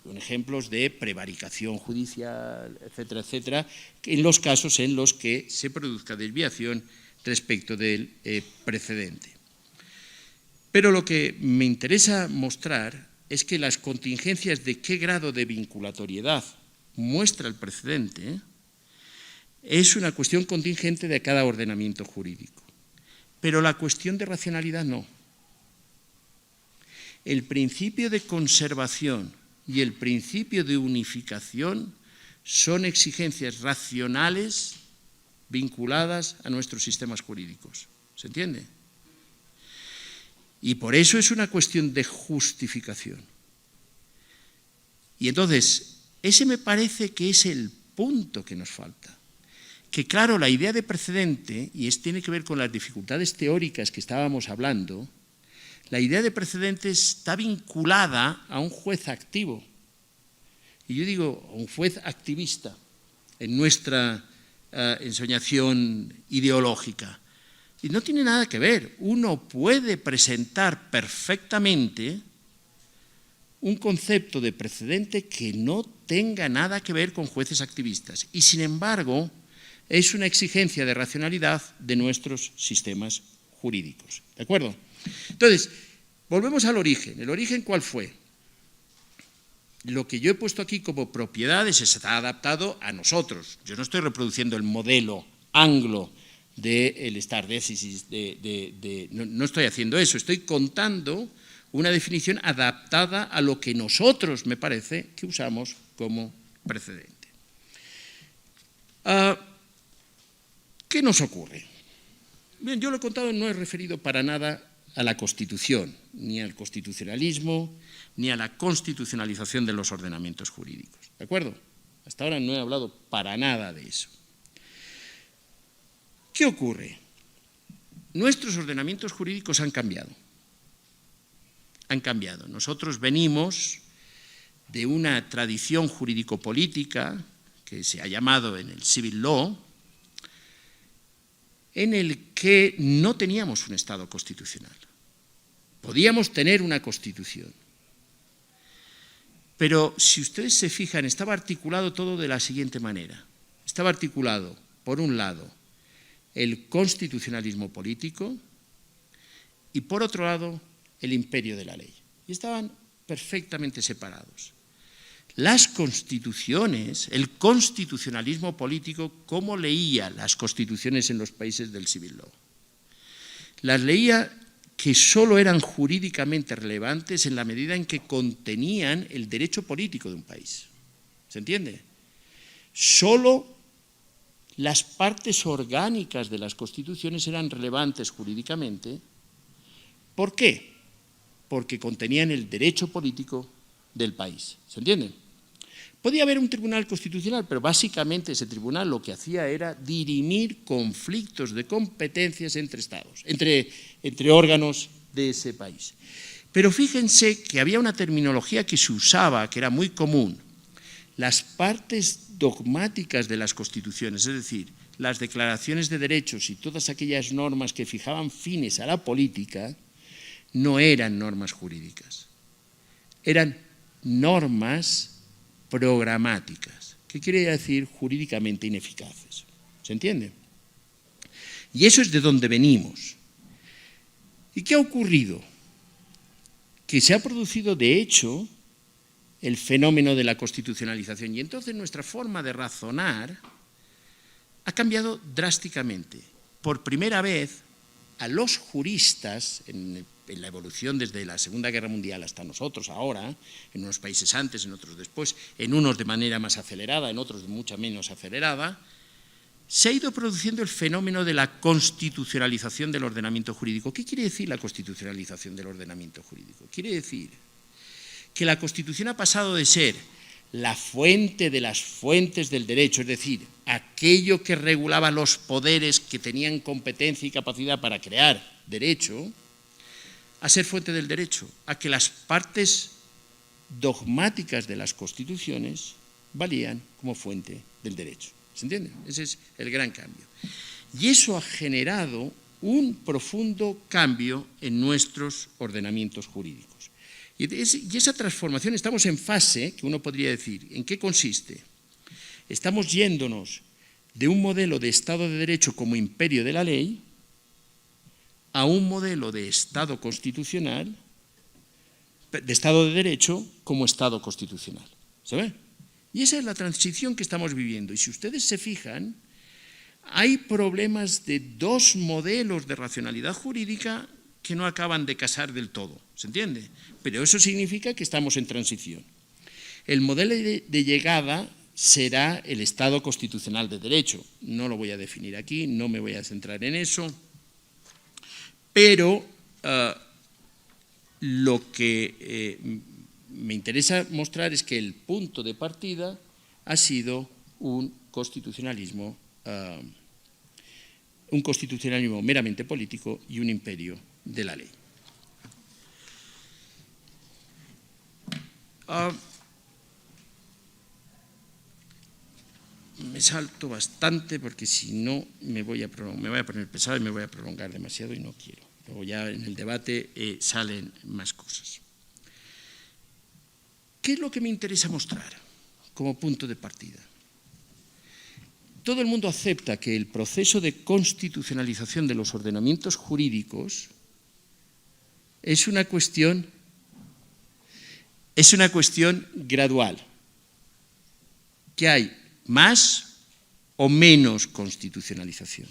con ejemplos de prevaricación judicial, etcétera, etcétera, en los casos en los que se produzca desviación respecto del precedente. Pero lo que me interesa mostrar es que las contingencias de qué grado de vinculatoriedad muestra el precedente es una cuestión contingente de cada ordenamiento jurídico. Pero la cuestión de racionalidad no. El principio de conservación y el principio de unificación son exigencias racionales vinculadas a nuestros sistemas jurídicos. ¿Se entiende? Y por eso es una cuestión de justificación. Y entonces, ese me parece que es el punto que nos falta. Que claro, la idea de precedente, y tiene que ver con las dificultades teóricas que estábamos hablando, la idea de precedente está vinculada a un juez activo. Y yo digo, a un juez activista en nuestra ensoñación ideológica. Y no tiene nada que ver. Uno puede presentar perfectamente un concepto de precedente que no tenga nada que ver con jueces activistas. Y sin embargo, es una exigencia de racionalidad de nuestros sistemas jurídicos. ¿De acuerdo? Entonces, volvemos al origen. ¿El origen cuál fue? Lo que yo he puesto aquí como propiedades está adaptado a nosotros. Yo no estoy reproduciendo el modelo anglo del stare decisis, no estoy haciendo eso, estoy contando una definición adaptada a lo que nosotros, me parece, que usamos como precedente. ¿Qué nos ocurre? Bien, yo lo he contado, no he referido para nada a la Constitución, ni al constitucionalismo, ni a la constitucionalización de los ordenamientos jurídicos. ¿De acuerdo? Hasta ahora no he hablado para nada de eso. ¿Qué ocurre? Nuestros ordenamientos jurídicos han cambiado. Han cambiado. Nosotros venimos de una tradición jurídico-política que se ha llamado en el civil law, en el que no teníamos un Estado constitucional. Podíamos tener una Constitución. Pero si ustedes se fijan, estaba articulado todo de la siguiente manera. Estaba articulado, por un lado, el constitucionalismo político y, por otro lado, el imperio de la ley. Y estaban perfectamente separados. Las constituciones, el constitucionalismo político, ¿cómo leía las constituciones en los países del civil law? Las leía que solo eran jurídicamente relevantes en la medida en que contenían el derecho político de un país. ¿Se entiende? Solo las partes orgánicas de las constituciones eran relevantes jurídicamente. ¿Por qué? Porque contenían el derecho político del país. ¿Se entiende? Podía haber un tribunal constitucional, pero básicamente ese tribunal lo que hacía era dirimir conflictos de competencias entre estados, entre órganos de ese país. Pero fíjense que había una terminología que se usaba, que era muy común. Las partes dogmáticas de las constituciones, es decir, las declaraciones de derechos y todas aquellas normas que fijaban fines a la política, no eran normas jurídicas, eran normas programáticas, que quiere decir jurídicamente ineficaces. ¿Se entiende? Y eso es de donde venimos. ¿Y qué ha ocurrido? Que se ha producido, de hecho, el fenómeno de la constitucionalización, y entonces nuestra forma de razonar ha cambiado drásticamente. Por primera vez, a los juristas, en la evolución desde la Segunda Guerra Mundial hasta nosotros ahora, en unos países antes, en otros después, en unos de manera más acelerada, en otros de mucha menos acelerada, se ha ido produciendo el fenómeno de la constitucionalización del ordenamiento jurídico. ¿Qué quiere decir la constitucionalización del ordenamiento jurídico? Quiere decir que la Constitución ha pasado de ser la fuente de las fuentes del derecho, es decir, aquello que regulaba los poderes que tenían competencia y capacidad para crear derecho, a ser fuente del derecho, a que las partes dogmáticas de las constituciones valían como fuente del derecho. ¿Se entiende? Ese es el gran cambio. Y eso ha generado un profundo cambio en nuestros ordenamientos jurídicos. Y esa transformación, estamos en fase, que uno podría decir, ¿en qué consiste? Estamos yéndonos de un modelo de Estado de Derecho como imperio de la ley a un modelo de Estado constitucional, de Estado de Derecho como Estado constitucional. ¿Sabe? Y esa es la transición que estamos viviendo. Y si ustedes se fijan, hay problemas de dos modelos de racionalidad jurídica que no acaban de casar del todo, ¿se entiende? Pero eso significa que estamos en transición. El modelo de llegada será el Estado constitucional de derecho. No lo voy a definir aquí, no me voy a centrar en eso, pero lo que me interesa mostrar es que el punto de partida ha sido un constitucionalismo meramente político y un imperio de la ley. Me salto bastante porque si no me voy a poner pesado y me voy a prolongar demasiado y no quiero. Luego ya en el debate salen más cosas. ¿Qué es lo que me interesa mostrar como punto de partida? Todo el mundo acepta que el proceso de constitucionalización de los ordenamientos jurídicos es una cuestión gradual, que hay más o menos constitucionalización.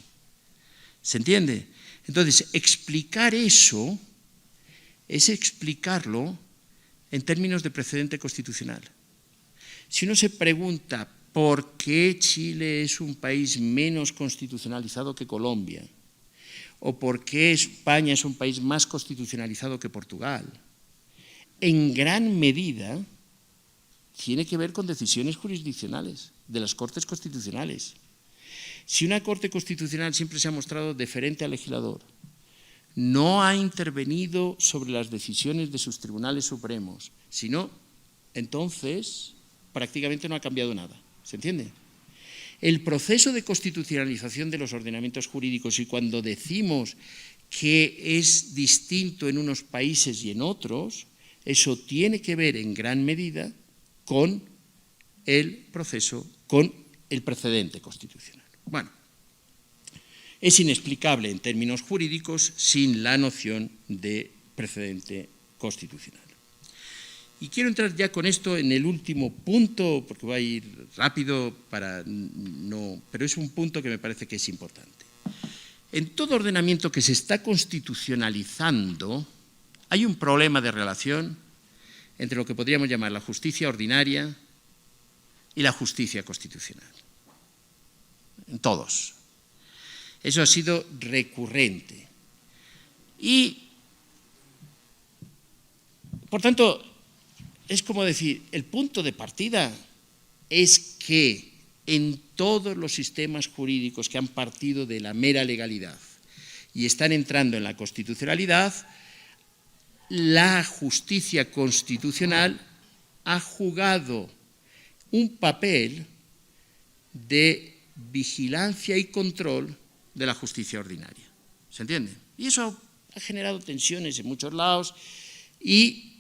¿Se entiende? Entonces, explicar eso es explicarlo en términos de precedente constitucional. Si uno se pregunta por qué Chile es un país menos constitucionalizado que Colombia, o por qué España es un país más constitucionalizado que Portugal, en gran medida tiene que ver con decisiones jurisdiccionales de las Cortes Constitucionales. Si una Corte Constitucional siempre se ha mostrado deferente al legislador, no ha intervenido sobre las decisiones de sus tribunales supremos, sino, entonces, prácticamente no ha cambiado nada. ¿Se entiende? El proceso de constitucionalización de los ordenamientos jurídicos, y cuando decimos que es distinto en unos países y en otros, eso tiene que ver en gran medida con el proceso, con el precedente constitucional. Bueno, es inexplicable en términos jurídicos sin la noción de precedente constitucional. Y quiero entrar ya con esto en el último punto, porque voy a ir rápido pero es un punto que me parece que es importante. En todo ordenamiento que se está constitucionalizando, hay un problema de relación entre lo que podríamos llamar la justicia ordinaria y la justicia constitucional. En todos. Eso ha sido recurrente. Y, por tanto, es como decir, el punto de partida es que en todos los sistemas jurídicos que han partido de la mera legalidad y están entrando en la constitucionalidad, la justicia constitucional ha jugado un papel de vigilancia y control de la justicia ordinaria. ¿Se entiende? Y eso ha generado tensiones en muchos lados y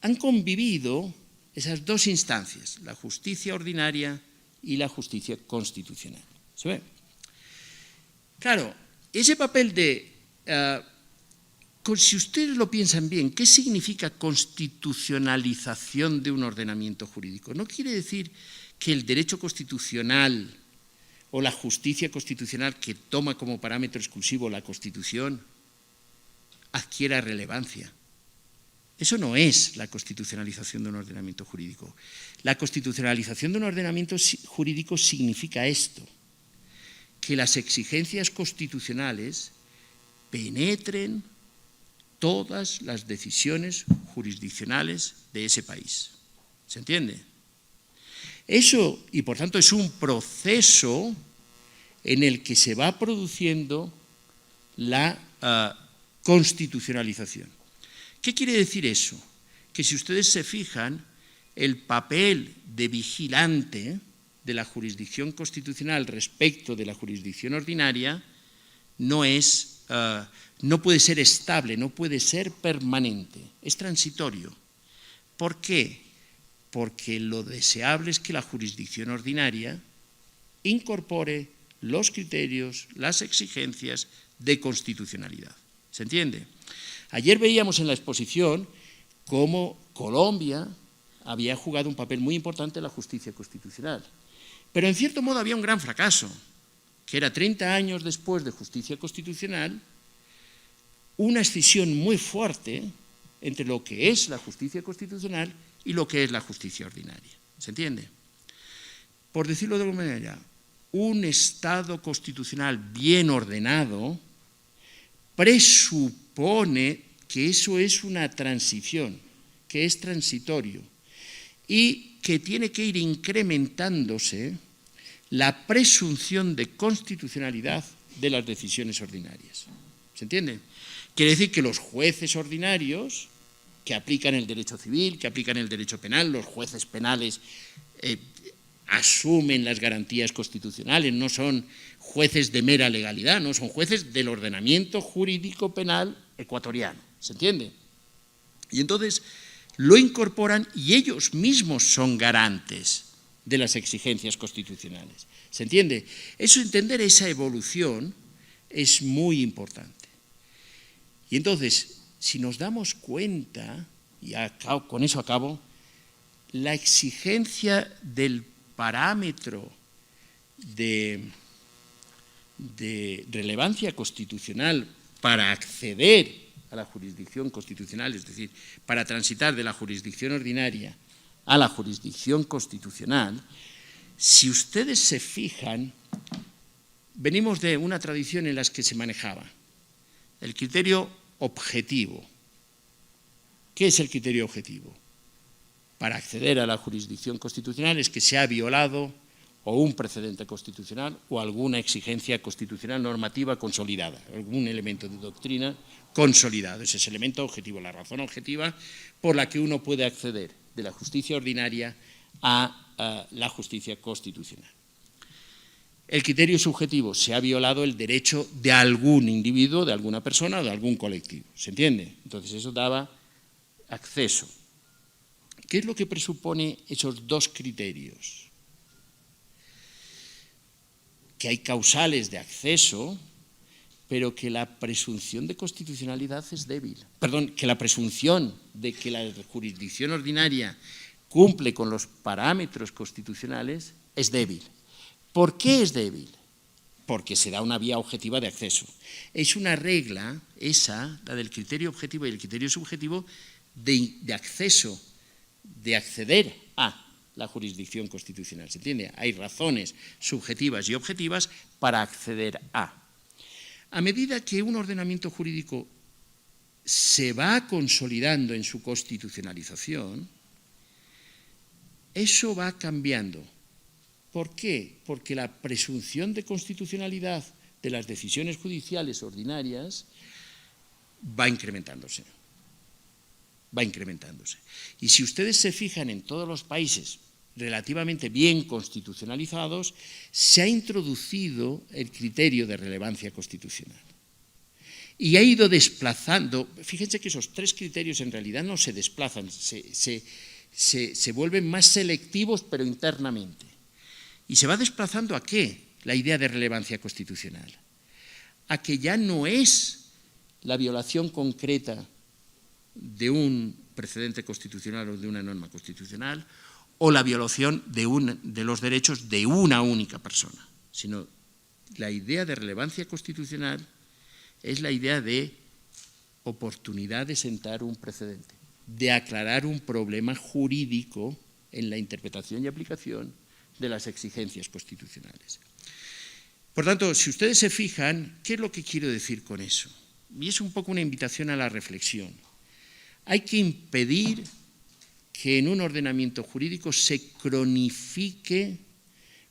han convivido esas dos instancias, la justicia ordinaria y la justicia constitucional. ¿Se ve? Claro, ese papel de, si ustedes lo piensan bien, ¿qué significa constitucionalización de un ordenamiento jurídico? No quiere decir que el derecho constitucional o la justicia constitucional, que toma como parámetro exclusivo la Constitución, adquiera relevancia. Eso no es la constitucionalización de un ordenamiento jurídico. La constitucionalización de un ordenamiento jurídico significa esto, que las exigencias constitucionales penetren todas las decisiones jurisdiccionales de ese país. ¿Se entiende? Eso, y por tanto, es un proceso en el que se va produciendo la constitucionalización. ¿Qué quiere decir eso? Que si ustedes se fijan, el papel de vigilante de la jurisdicción constitucional respecto de la jurisdicción ordinaria no puede ser estable, no puede ser permanente, es transitorio. ¿Por qué? Porque lo deseable es que la jurisdicción ordinaria incorpore los criterios, las exigencias de constitucionalidad. ¿Se entiende? Ayer veíamos en la exposición cómo Colombia había jugado un papel muy importante en la justicia constitucional. Pero en cierto modo había un gran fracaso, que era 30 años después de justicia constitucional, una escisión muy fuerte entre lo que es la justicia constitucional y lo que es la justicia ordinaria. ¿Se entiende? Por decirlo de alguna manera, un Estado constitucional bien ordenado presupone que eso es una transición, que es transitorio y que tiene que ir incrementándose la presunción de constitucionalidad de las decisiones ordinarias. ¿Se entiende? Quiere decir que los jueces ordinarios, que aplican el derecho civil, que aplican el derecho penal, los jueces penales asumen las garantías constitucionales, no son jueces de mera legalidad, no son jueces del ordenamiento jurídico penal ecuatoriano. ¿Se entiende? Y entonces lo incorporan y ellos mismos son garantes de las exigencias constitucionales. ¿Se entiende? Eso, entender esa evolución es muy importante. Y entonces, si nos damos cuenta, y con eso acabo, la exigencia del parámetro de relevancia constitucional para acceder a la jurisdicción constitucional, es decir, para transitar de la jurisdicción ordinaria a la jurisdicción constitucional, si ustedes se fijan, venimos de una tradición en la que se manejaba el criterio objetivo. ¿Qué es el criterio objetivo? Para acceder a la jurisdicción constitucional es que se ha violado o un precedente constitucional o alguna exigencia constitucional normativa consolidada, algún elemento de doctrina consolidado. Ese es el elemento objetivo, la razón objetiva por la que uno puede acceder de la justicia ordinaria a la justicia constitucional. El criterio subjetivo: se ha violado el derecho de algún individuo, de alguna persona o de algún colectivo. ¿Se entiende? Entonces eso daba acceso. ¿Qué es lo que presupone esos dos criterios? Que hay causales de acceso, pero que la presunción de constitucionalidad es débil. Perdón, que la presunción de que la jurisdicción ordinaria cumple con los parámetros constitucionales es débil. ¿Por qué es débil? Porque se da una vía objetiva de acceso. Es una regla, esa, la del criterio objetivo y el criterio subjetivo, de acceso, de acceder a la jurisdicción constitucional. ¿Se entiende? Hay razones subjetivas y objetivas para acceder a. A medida que un ordenamiento jurídico se va consolidando en su constitucionalización, eso va cambiando. ¿Por qué? Porque la presunción de constitucionalidad de las decisiones judiciales ordinarias va incrementándose. Va incrementándose. Y si ustedes se fijan en todos los países relativamente bien constitucionalizados, se ha introducido el criterio de relevancia constitucional. Y ha ido desplazando, fíjense que esos tres criterios en realidad no se desplazan, se vuelven más selectivos pero internamente. ¿Y se va desplazando a qué? La idea de relevancia constitucional. A que ya no es la violación concreta de un precedente constitucional o de una norma constitucional o la violación de los derechos de una única persona, sino la idea de relevancia constitucional es la idea de oportunidad de sentar un precedente, de aclarar un problema jurídico en la interpretación y aplicación de las exigencias constitucionales. Por tanto, si ustedes se fijan, ¿qué es lo que quiero decir con eso? Y es un poco una invitación a la reflexión. Hay que impedir que en un ordenamiento jurídico se cronifique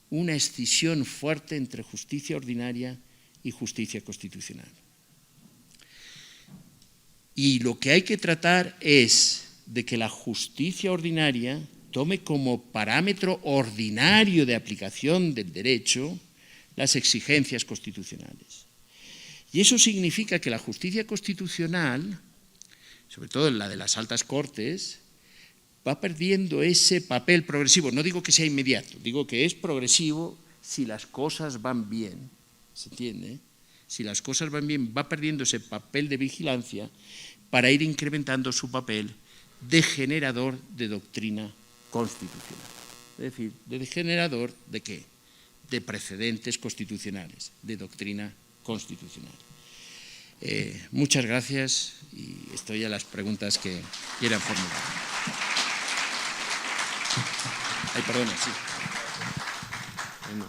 una escisión fuerte entre justicia ordinaria y justicia constitucional. Y lo que hay que tratar es de que la justicia ordinaria tome como parámetro ordinario de aplicación del derecho las exigencias constitucionales. Y eso significa que la justicia constitucional, sobre todo la de las altas cortes, va perdiendo ese papel progresivo. No digo que sea inmediato, digo que es progresivo si las cosas van bien, ¿se entiende? Si las cosas van bien, va perdiendo ese papel de vigilancia para ir incrementando su papel de generador de doctrina constitucional. Es decir, de generador ¿de qué? De precedentes constitucionales, de doctrina constitucional. Muchas gracias y estoy a las preguntas que quieran formular. Ay, perdona, sí. Bueno,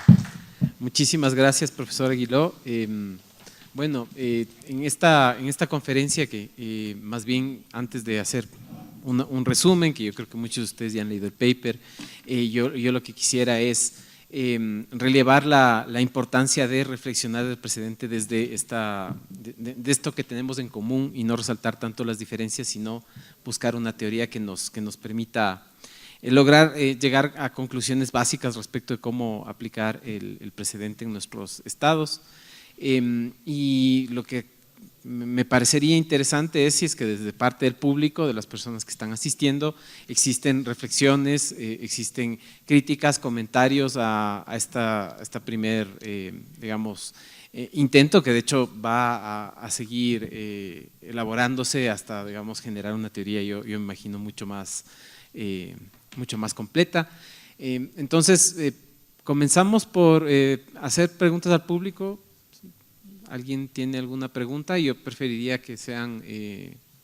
muchísimas gracias, profesor Aguiló. Bueno, en esta conferencia que más bien antes de hacer un resumen, que yo creo que muchos de ustedes ya han leído el paper, yo lo que quisiera es relevar la importancia de reflexionar del precedente desde de esto que tenemos en común y no resaltar tanto las diferencias, sino buscar una teoría que nos permita lograr llegar a conclusiones básicas respecto de cómo aplicar el precedente en nuestros estados. Y lo que me parecería interesante es si es que desde parte del público, de las personas que están asistiendo, existen reflexiones, existen críticas, comentarios a esta primer, digamos, intento que de hecho va a seguir elaborándose hasta, digamos, generar una teoría, yo me imagino, mucho más completa. Entonces, comenzamos por hacer preguntas al público. ¿Alguien tiene alguna pregunta? Yo preferiría que sean,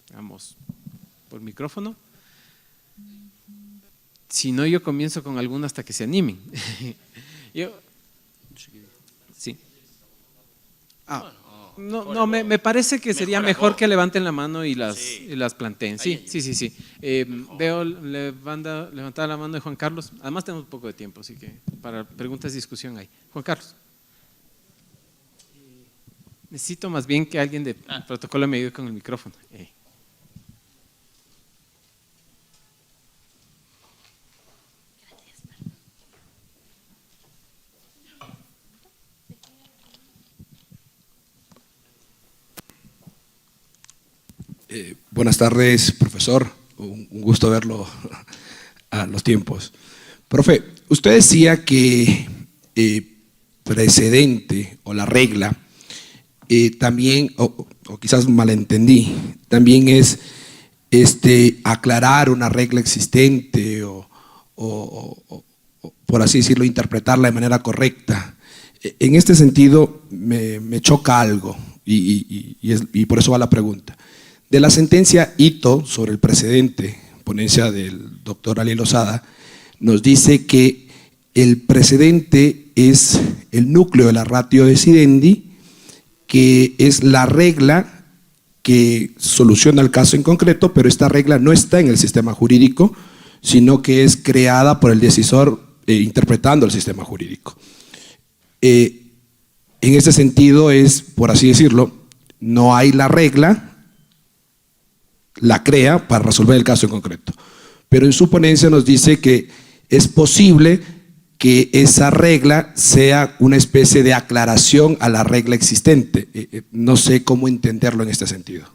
digamos, por micrófono. Si no, yo comienzo con alguna hasta que se animen. Sí. No, me parece que sería mejor que levanten la mano y las planteen. Sí. Veo levantada la mano de Juan Carlos. Además tenemos un poco de tiempo, así que para preguntas y discusión hay. Juan Carlos. Necesito más bien que alguien de protocolo me ayude con el micrófono. Buenas tardes, profesor. Un gusto verlo a los tiempos. Profe, usted decía que precedente o la regla también, o quizás malentendí, también es aclarar una regla existente o por así decirlo, interpretarla de manera correcta. En este sentido me choca algo y por eso va la pregunta. De la sentencia Ito sobre el precedente, ponencia del doctor Ali Lozada, nos dice que el precedente es el núcleo de la ratio decidendi, que es la regla que soluciona el caso en concreto, pero esta regla no está en el sistema jurídico, sino que es creada por el decisor interpretando el sistema jurídico. En este sentido es, por así decirlo, no hay la regla, la crea para resolver el caso en concreto. Pero en su ponencia nos dice que es posible que esa regla sea una especie de aclaración a la regla existente. No sé cómo entenderlo en este sentido.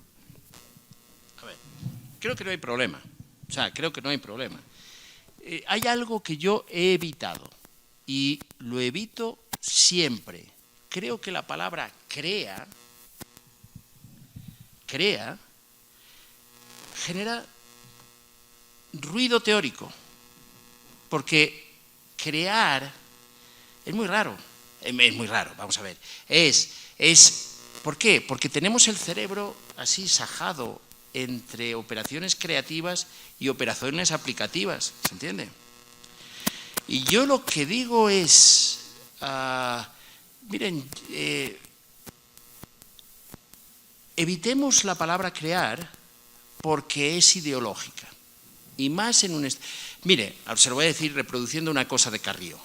A ver, creo que no hay problema. O sea, creo que no hay problema. Hay algo que yo he evitado y lo evito siempre. Creo que la palabra crea genera ruido teórico, porque crear es muy raro, vamos a ver, ¿por qué? Porque tenemos el cerebro así sajado entre operaciones creativas y operaciones aplicativas, ¿se entiende? Y yo lo que digo es, miren, evitemos la palabra crear porque es ideológica, y más en un... Mire, se lo voy a decir reproduciendo una cosa de Carrió.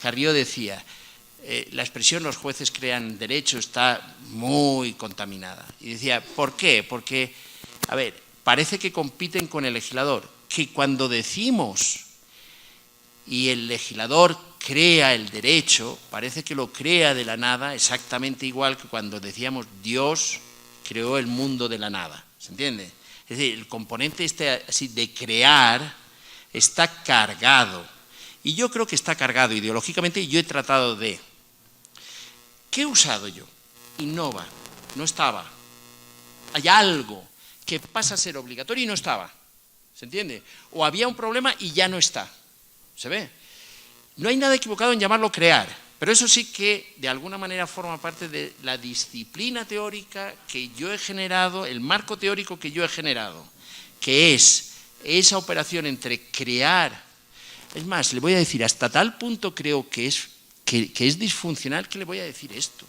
Carrió decía, la expresión los jueces crean derecho está muy contaminada. Y decía, ¿por qué? Porque A ver, parece que compiten con el legislador, que cuando decimos y el legislador crea el derecho, parece que lo crea de la nada, exactamente igual que cuando decíamos Dios creó el mundo de la nada, ¿se entiende? Es decir, el componente así de crear está cargado, y yo creo que está cargado ideológicamente, y yo he tratado de... ¿Qué he usado yo? Innova, no estaba. Hay algo que pasa a ser obligatorio y no estaba, ¿se entiende? O había un problema y ya no está, ¿se ve? No hay nada equivocado en llamarlo crear, pero eso sí que de alguna manera forma parte de la disciplina teórica que yo he generado, el marco teórico que yo he generado, que es esa operación entre crear. Es más, le voy a decir, hasta tal punto creo que es disfuncional que le voy a decir esto.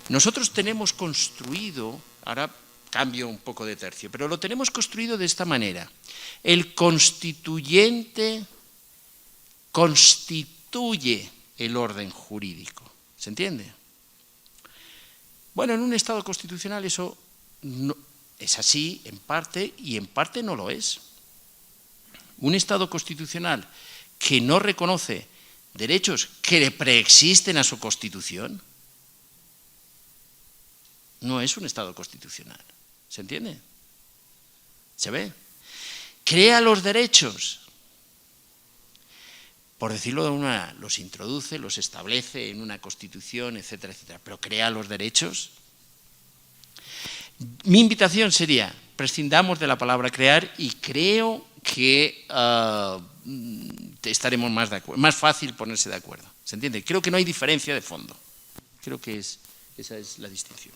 Nosotros tenemos construido, ahora cambio un poco de tercio, pero lo tenemos construido de esta manera. El constituyente constituye el orden jurídico. ¿Se entiende? Bueno, en un Estado constitucional eso no, es así en parte y en parte no lo es. Un Estado constitucional que no reconoce derechos que preexisten a su Constitución no es un Estado constitucional. ¿Se entiende? ¿Se ve? Crea los derechos. Por decirlo de una, los introduce, los establece en una Constitución, etcétera, etcétera. Pero crea los derechos. Mi invitación sería, prescindamos de la palabra crear y creo que estaremos más de acuerdo, más fácil ponerse de acuerdo. ¿Se entiende? Creo que no hay diferencia de fondo. Creo que esa es la distinción.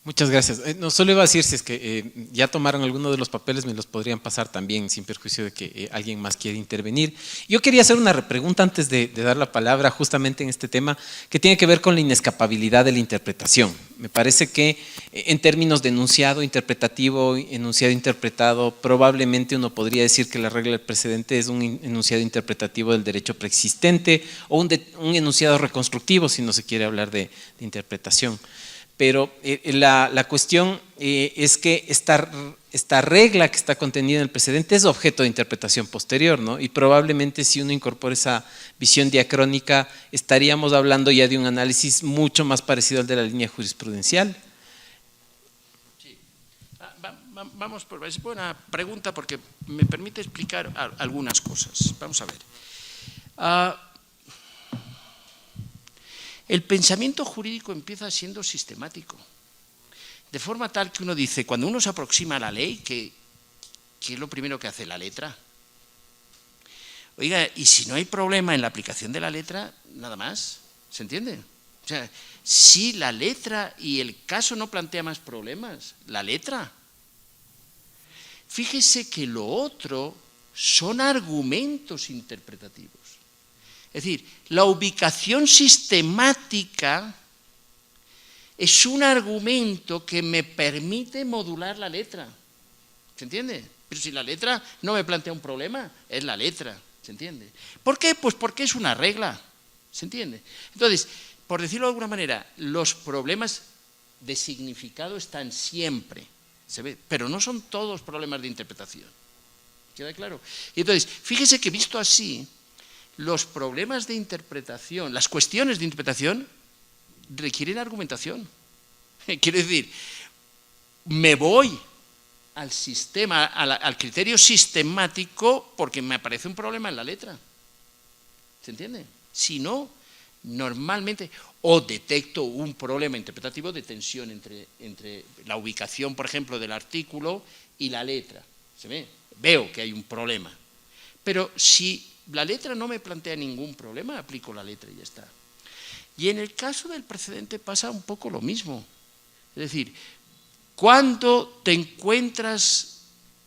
Muchas gracias. No, solo iba a decir, si es que ya tomaron alguno de los papeles, me los podrían pasar también, sin perjuicio de que alguien más quiera intervenir. Yo quería hacer una pregunta antes de dar la palabra justamente en este tema, que tiene que ver con la inescapabilidad de la interpretación. Me parece que en términos de enunciado interpretativo, enunciado interpretado, probablemente uno podría decir que la regla del precedente es un enunciado interpretativo del derecho preexistente o un enunciado reconstructivo, si no se quiere hablar de interpretación. Pero la cuestión es que esta regla que está contenida en el precedente es objeto de interpretación posterior, ¿no? Y probablemente si uno incorpora esa visión diacrónica, estaríamos hablando ya de un análisis mucho más parecido al de la línea jurisprudencial. Sí. Vamos por... Es buena pregunta porque me permite explicar algunas cosas. Vamos a ver. El pensamiento jurídico empieza siendo sistemático, de forma tal que uno dice, cuando uno se aproxima a la ley, ¿qué es lo primero que hace? La letra. Oiga, y si no hay problema en la aplicación de la letra, nada más, ¿se entiende? O sea, si la letra y el caso no plantea más problemas, la letra. Fíjese que lo otro son argumentos interpretativos. Es decir, la ubicación sistemática es un argumento que me permite modular la letra. ¿Se entiende? Pero si la letra no me plantea un problema, es la letra. ¿Se entiende? ¿Por qué? Pues porque es una regla. ¿Se entiende? Entonces, por decirlo de alguna manera, los problemas de significado están siempre. ¿Se ve? Pero no son todos problemas de interpretación. ¿Queda claro? Y entonces, fíjese que visto así, los problemas de interpretación, las cuestiones de interpretación requieren argumentación. Quiero decir, me voy al sistema, al criterio sistemático porque me aparece un problema en la letra. ¿Se entiende? Si no, normalmente, o detecto un problema interpretativo de tensión entre la ubicación, por ejemplo, del artículo y la letra. ¿Se ve? Veo que hay un problema. Pero si la letra no me plantea ningún problema, aplico la letra y ya está. Y en el caso del precedente pasa un poco lo mismo. Es decir, cuando te encuentras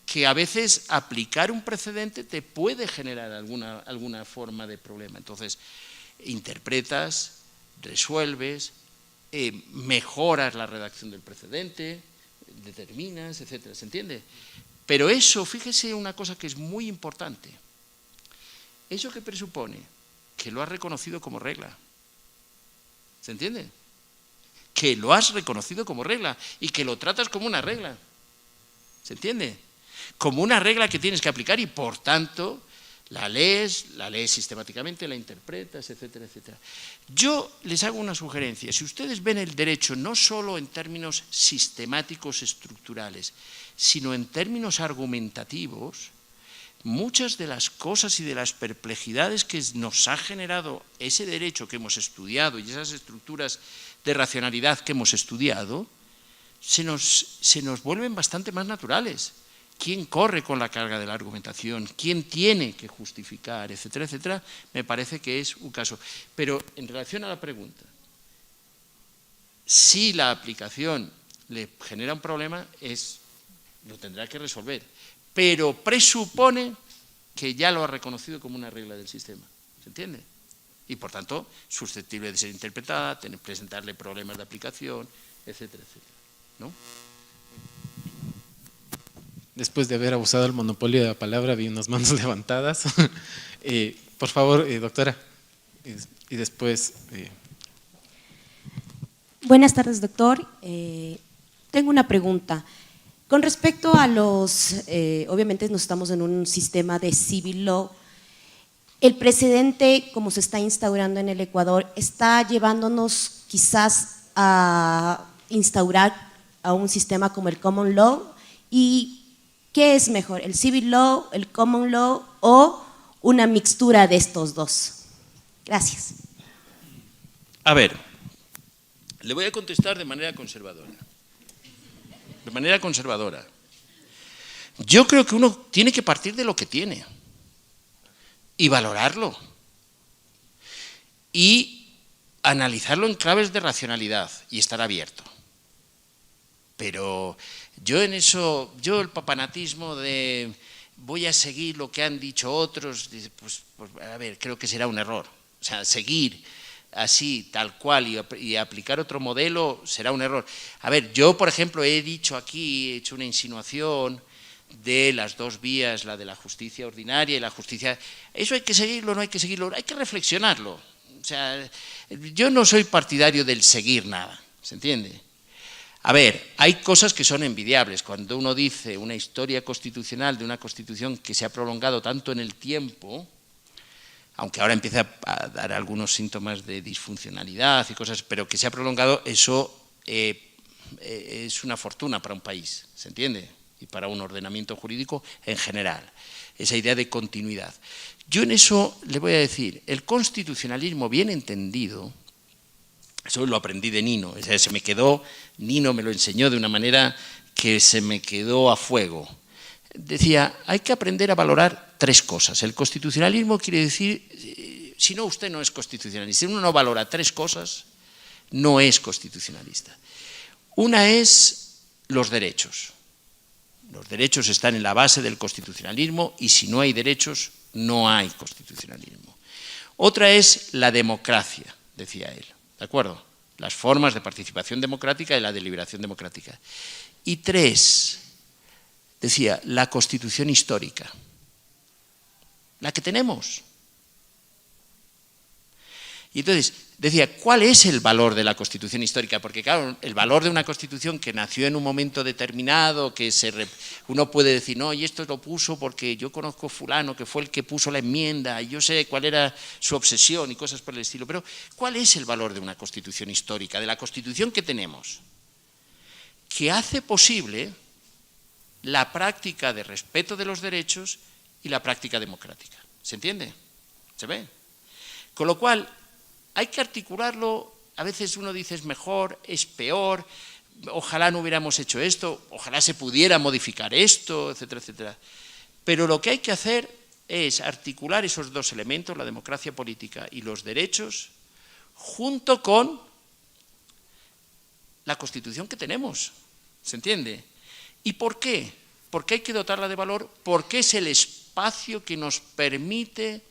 que a veces aplicar un precedente te puede generar alguna forma de problema. Entonces, interpretas, resuelves, mejoras la redacción del precedente, determinas, etcétera. ¿Se entiende? Pero eso, fíjese una cosa que es muy importante. ¿Eso qué presupone? Que lo has reconocido como regla. ¿Se entiende? que lo has reconocido como regla y que lo tratas como una regla. ¿Se entiende? Como una regla que tienes que aplicar y, por tanto, la lees sistemáticamente, la interpretas, etcétera, etcétera. Yo les hago una sugerencia. Si ustedes ven el derecho no solo en términos sistemáticos, estructurales, sino en términos argumentativos, muchas de las cosas y de las perplejidades que nos ha generado ese derecho que hemos estudiado y esas estructuras de racionalidad que hemos estudiado, se nos vuelven bastante más naturales. ¿Quién corre con la carga de la argumentación? ¿Quién tiene que justificar? Etcétera, etcétera. Me parece que es un caso. Pero en relación a la pregunta, si la aplicación le genera un problema, lo tendrá que resolver. Pero presupone que ya lo ha reconocido como una regla del sistema. ¿Se entiende? Y, por tanto, susceptible de ser interpretada, presentarle problemas de aplicación, etcétera, etcétera. ¿No? Después de haber abusado del monopolio de la palabra, vi unas manos levantadas. Por favor, doctora. Y después… Buenas tardes, doctor. Tengo una pregunta. Con respecto a obviamente nos estamos en un sistema de civil law, el precedente, como se está instaurando en el Ecuador, está llevándonos quizás a instaurar a un sistema como el common law. ¿Y qué es mejor, el civil law, el common law o una mixtura de estos dos? Gracias. A ver, le voy a contestar de manera conservadora. De manera conservadora. Yo creo que uno tiene que partir de lo que tiene y valorarlo y analizarlo en claves de racionalidad y estar abierto. Pero yo el papanatismo de voy a seguir lo que han dicho otros, pues a ver, creo que será un error. O sea, seguir así, tal cual, y aplicar otro modelo será un error. A ver, yo, por ejemplo, he dicho aquí, he hecho una insinuación de las dos vías, la de la justicia ordinaria y la justicia… ¿Eso hay que seguirlo o no hay que seguirlo? Hay que reflexionarlo. O sea, yo no soy partidario del seguir nada, ¿se entiende? A ver, hay cosas que son envidiables. Cuando uno dice una historia constitucional de una constitución que se ha prolongado tanto en el tiempo, aunque ahora empieza a dar algunos síntomas de disfuncionalidad y cosas, pero que se ha prolongado, eso es una fortuna para un país, ¿se entiende? Y para un ordenamiento jurídico en general, esa idea de continuidad. Yo en eso le voy a decir, el constitucionalismo bien entendido, eso lo aprendí de Nino, o sea, Nino me lo enseñó de una manera que se me quedó a fuego. Decía, hay que aprender a valorar tres cosas. El constitucionalismo quiere decir, si no, usted no es constitucionalista. Si uno no valora tres cosas, no es constitucionalista. Una es los derechos. Los derechos están en la base del constitucionalismo y si no hay derechos, no hay constitucionalismo. Otra es la democracia, decía él, ¿de acuerdo? Las formas de participación democrática y la deliberación democrática. Y tres, decía, la Constitución histórica, la que tenemos. Y entonces decía, ¿cuál es el valor de la Constitución histórica? Porque claro, el valor de una Constitución que nació en un momento determinado, que uno puede decir, no, y esto lo puso porque yo conozco fulano, que fue el que puso la enmienda, y yo sé cuál era su obsesión y cosas por el estilo. Pero, ¿cuál es el valor de una Constitución histórica, de la Constitución que tenemos? Que hace posible la práctica de respeto de los derechos y la práctica democrática. ¿Se entiende? ¿Se ve? Con lo cual, hay que articularlo, a veces uno dice es mejor, es peor, ojalá no hubiéramos hecho esto, ojalá se pudiera modificar esto, etcétera, etcétera. Pero lo que hay que hacer es articular esos dos elementos, la democracia política y los derechos, junto con la Constitución que tenemos. ¿Se entiende? ¿Y por qué? Porque hay que dotarla de valor, porque es el espacio que nos permite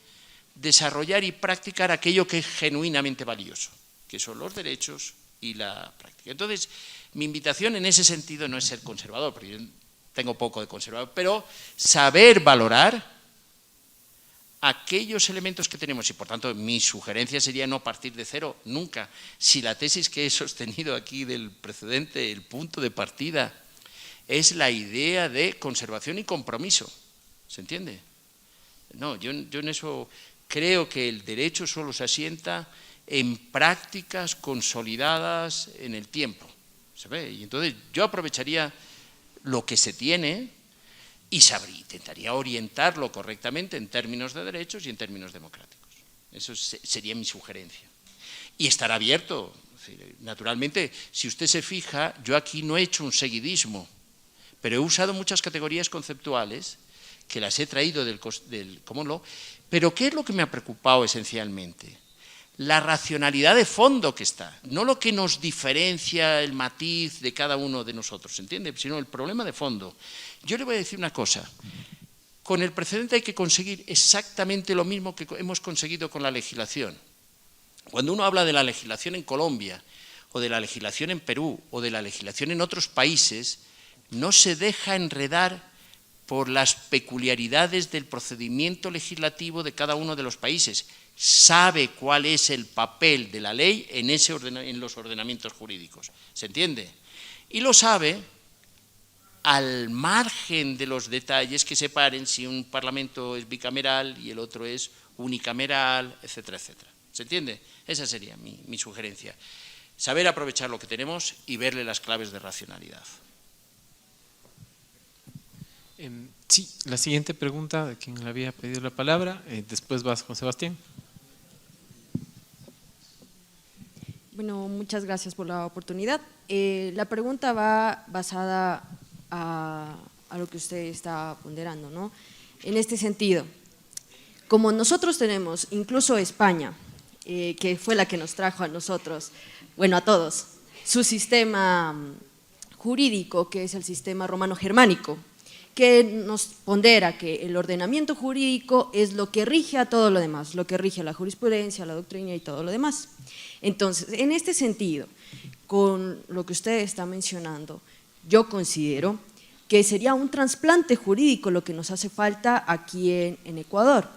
desarrollar y practicar aquello que es genuinamente valioso, que son los derechos y la práctica. Entonces, mi invitación en ese sentido no es ser conservador, porque yo tengo poco de conservador, pero saber valorar aquellos elementos que tenemos, y por tanto mi sugerencia sería no partir de cero nunca. Si la tesis que he sostenido aquí del precedente, el punto de partida, es la idea de conservación y compromiso, ¿se entiende? No, yo en eso creo que el derecho solo se asienta en prácticas consolidadas en el tiempo, ¿se ve? Y entonces yo aprovecharía lo que se tiene y intentaría orientarlo correctamente en términos de derechos y en términos democráticos. Eso sería mi sugerencia. Y estar abierto. Naturalmente, si usted se fija, yo aquí no he hecho un seguidismo, pero he usado muchas categorías conceptuales que las he traído del common law, pero ¿qué es lo que me ha preocupado esencialmente? La racionalidad de fondo que está, no lo que nos diferencia el matiz de cada uno de nosotros, ¿entiende? Sino el problema de fondo. Yo le voy a decir una cosa, con el precedente hay que conseguir exactamente lo mismo que hemos conseguido con la legislación. Cuando uno habla de la legislación en Colombia, o de la legislación en Perú, o de la legislación en otros países, no se deja enredar por las peculiaridades del procedimiento legislativo de cada uno de los países. Sabe cuál es el papel de la ley en los ordenamientos jurídicos. ¿Se entiende? Y lo sabe al margen de los detalles que separen si un parlamento es bicameral y el otro es unicameral, etcétera, etcétera. ¿Se entiende? Esa sería mi sugerencia. Saber aprovechar lo que tenemos y verle las claves de racionalidad. Sí, la siguiente pregunta de quien le había pedido la palabra, después vas con Sebastián. Bueno, muchas gracias por la oportunidad. La pregunta va basada a lo que usted está ponderando, ¿no? En este sentido, como nosotros tenemos, incluso España, que fue la que nos trajo a nosotros, bueno, a todos, su sistema jurídico, que es el sistema romano-germánico, que nos pondera que el ordenamiento jurídico es lo que rige a todo lo demás, lo que rige a la jurisprudencia, a la doctrina y todo lo demás. Entonces, en este sentido, con lo que usted está mencionando, yo considero que sería un trasplante jurídico lo que nos hace falta aquí en Ecuador.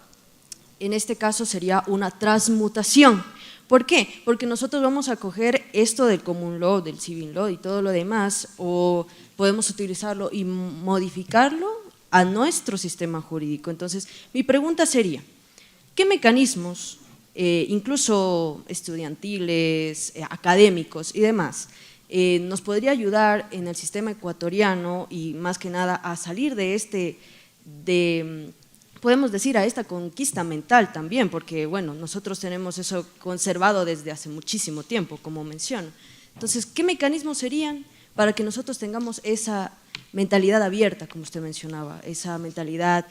En este caso sería una transmutación. ¿Por qué? Porque nosotros vamos a coger esto del common law, del civil law y todo lo demás, o podemos utilizarlo y modificarlo a nuestro sistema jurídico. Entonces, mi pregunta sería, ¿qué mecanismos, incluso estudiantiles, académicos y demás, nos podría ayudar en el sistema ecuatoriano y más que nada a salir de podemos decir, a esta conquista mental también, porque bueno, nosotros tenemos eso conservado desde hace muchísimo tiempo, como menciono. Entonces, ¿qué mecanismos serían para que nosotros tengamos esa mentalidad abierta, como usted mencionaba, esa mentalidad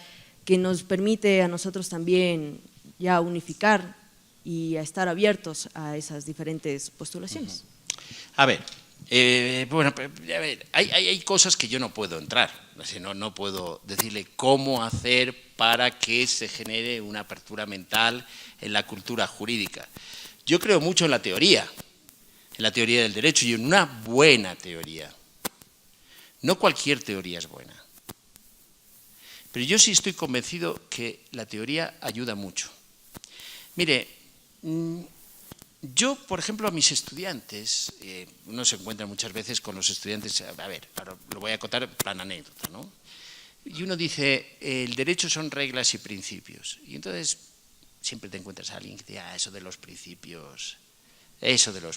que nos permite a nosotros también ya unificar y a estar abiertos a esas diferentes postulaciones? A ver, hay cosas que yo no puedo entrar, no puedo decirle cómo hacer para que se genere una apertura mental en la cultura jurídica. Yo creo mucho en la teoría del derecho y en una buena teoría. No cualquier teoría es buena, pero yo sí estoy convencido que la teoría ayuda mucho. Mire, yo, por ejemplo, a mis estudiantes, uno se encuentra muchas veces con los estudiantes, a ver, ahora lo voy a contar en plan anécdota, ¿no? Y uno dice, el derecho son reglas y principios. Y entonces siempre te encuentras a alguien que dice, eso de los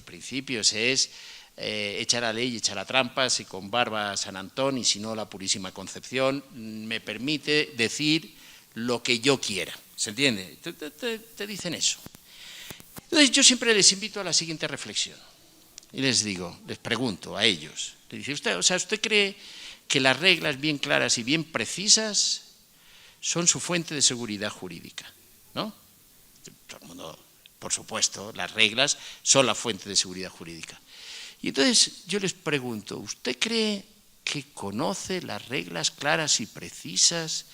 principios es echar a ley y echar a trampas y con barba San Antón y si no la Purísima Concepción me permite decir lo que yo quiera. ¿Se entiende? Te dicen eso. Entonces yo siempre les invito a la siguiente reflexión y les pregunto a ellos, le dice ¿usted cree que las reglas bien claras y bien precisas son su fuente de seguridad jurídica? ¿No? Todo el mundo, por supuesto, las reglas son la fuente de seguridad jurídica. Y entonces yo les pregunto, ¿usted cree que conoce las reglas claras y precisas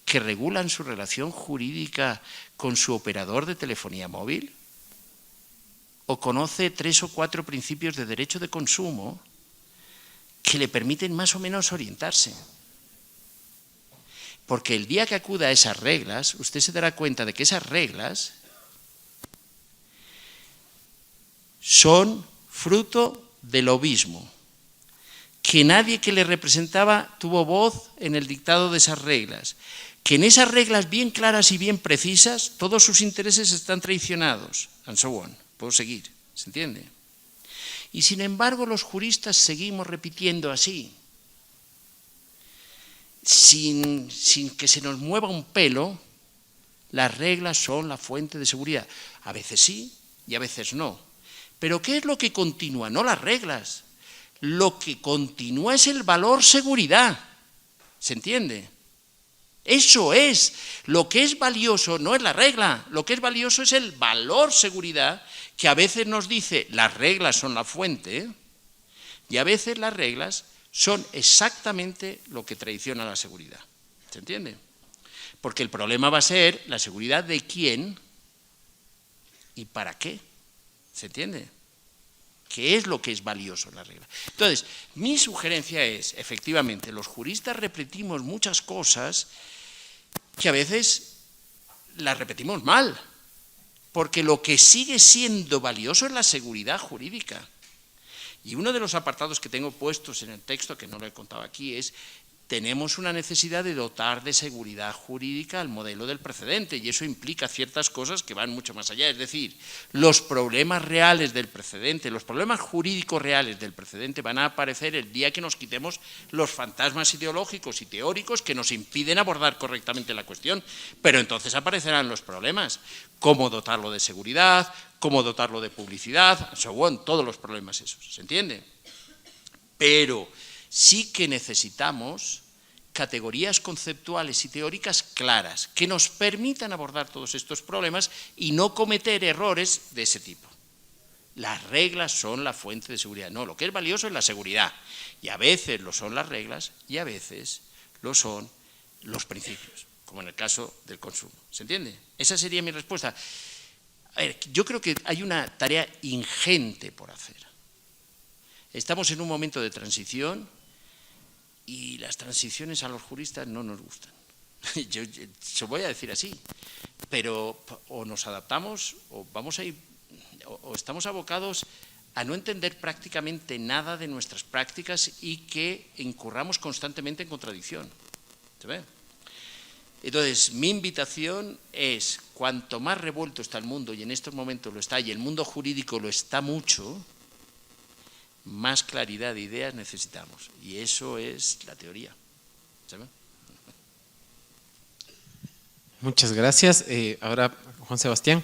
que regulan su relación jurídica con su operador de telefonía móvil? ¿O conoce 3 o 4 principios de derecho de consumo que le permiten más o menos orientarse? Porque el día que acuda a esas reglas, usted se dará cuenta de que esas reglas son fruto del lobismo, que nadie que le representaba tuvo voz en el dictado de esas reglas, que en esas reglas bien claras y bien precisas todos sus intereses están traicionados, and so on. Puedo seguir, ¿se entiende? Y sin embargo los juristas seguimos repitiendo así, sin que se nos mueva un pelo, las reglas son la fuente de seguridad. A veces sí y a veces no. Pero ¿qué es lo que continúa? No las reglas. Lo que continúa es el valor seguridad. ¿Se entiende? Eso es. Lo que es valioso no es la regla. Lo que es valioso es el valor seguridad, que a veces nos dice las reglas son la fuente y a veces las reglas son exactamente lo que traiciona la seguridad. ¿Se entiende? Porque el problema va a ser la seguridad de quién y para qué. ¿Se entiende? ¿Qué es lo que es valioso en la regla? Entonces, mi sugerencia es, efectivamente, los juristas repetimos muchas cosas que a veces las repetimos mal, porque lo que sigue siendo valioso es la seguridad jurídica. Y uno de los apartados que tengo puestos en el texto, que no lo he contado aquí, es: tenemos una necesidad de dotar de seguridad jurídica al modelo del precedente, y eso implica ciertas cosas que van mucho más allá. Es decir, los problemas reales del precedente, los problemas jurídicos reales del precedente van a aparecer el día que nos quitemos los fantasmas ideológicos y teóricos que nos impiden abordar correctamente la cuestión. Pero entonces aparecerán los problemas: cómo dotarlo de seguridad, cómo dotarlo de publicidad, todos los problemas esos, ¿se entiende? Pero sí que necesitamos categorías conceptuales y teóricas claras que nos permitan abordar todos estos problemas y no cometer errores de ese tipo. Las reglas son la fuente de seguridad. No, lo que es valioso es la seguridad. Y a veces lo son las reglas y a veces lo son los principios, como en el caso del consumo. ¿Se entiende? Esa sería mi respuesta. A ver, yo creo que hay una tarea ingente por hacer. Estamos en un momento de transición y las transiciones a los juristas no nos gustan. Yo voy a decir así, pero o nos adaptamos o vamos a ir, o estamos abocados a no entender prácticamente nada de nuestras prácticas y que incurramos constantemente en contradicción. ¿Se ve? Entonces, mi invitación es: cuanto más revuelto está el mundo, y en estos momentos lo está, y el mundo jurídico lo está mucho, más claridad de ideas necesitamos. Y eso es la teoría. ¿Sabe? Muchas gracias. Ahora, Juan Sebastián.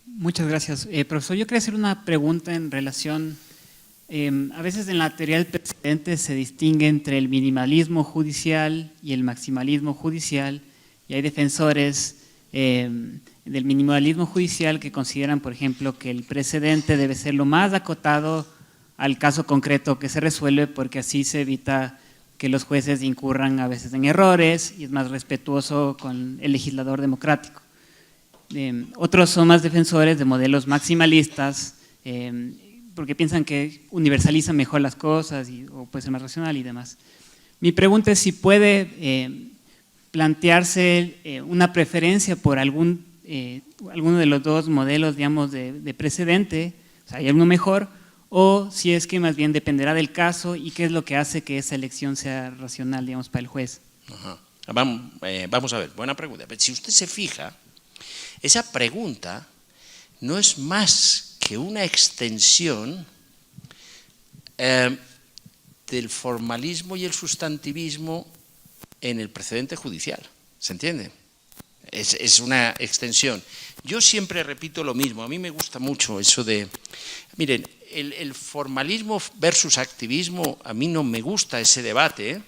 Muchas gracias. Profesor, yo quería hacer una pregunta en relación, a veces en la teoría del precedente se distingue entre el minimalismo judicial y el maximalismo judicial, y hay defensores del minimalismo judicial que consideran, por ejemplo, que el precedente debe ser lo más acotado al caso concreto que se resuelve, porque así se evita que los jueces incurran a veces en errores y es más respetuoso con el legislador democrático. Otros son más defensores de modelos maximalistas, porque piensan que universalizan mejor las cosas o puede ser más racional y demás. Mi pregunta es si puede plantearse una preferencia por alguno de los dos modelos, digamos, de precedente, o sea, hay alguno mejor, o si es que más bien dependerá del caso y qué es lo que hace que esa elección sea racional, digamos, para el juez. Ajá. Vamos a ver, buena pregunta. Si usted se fija, esa pregunta no es más que una extensión del formalismo y el sustantivismo en el precedente judicial. ¿Se entiende? Es una extensión. Yo siempre repito lo mismo. A mí me gusta mucho eso de... Miren, el formalismo versus activismo, a mí no me gusta ese debate. ¿Eh?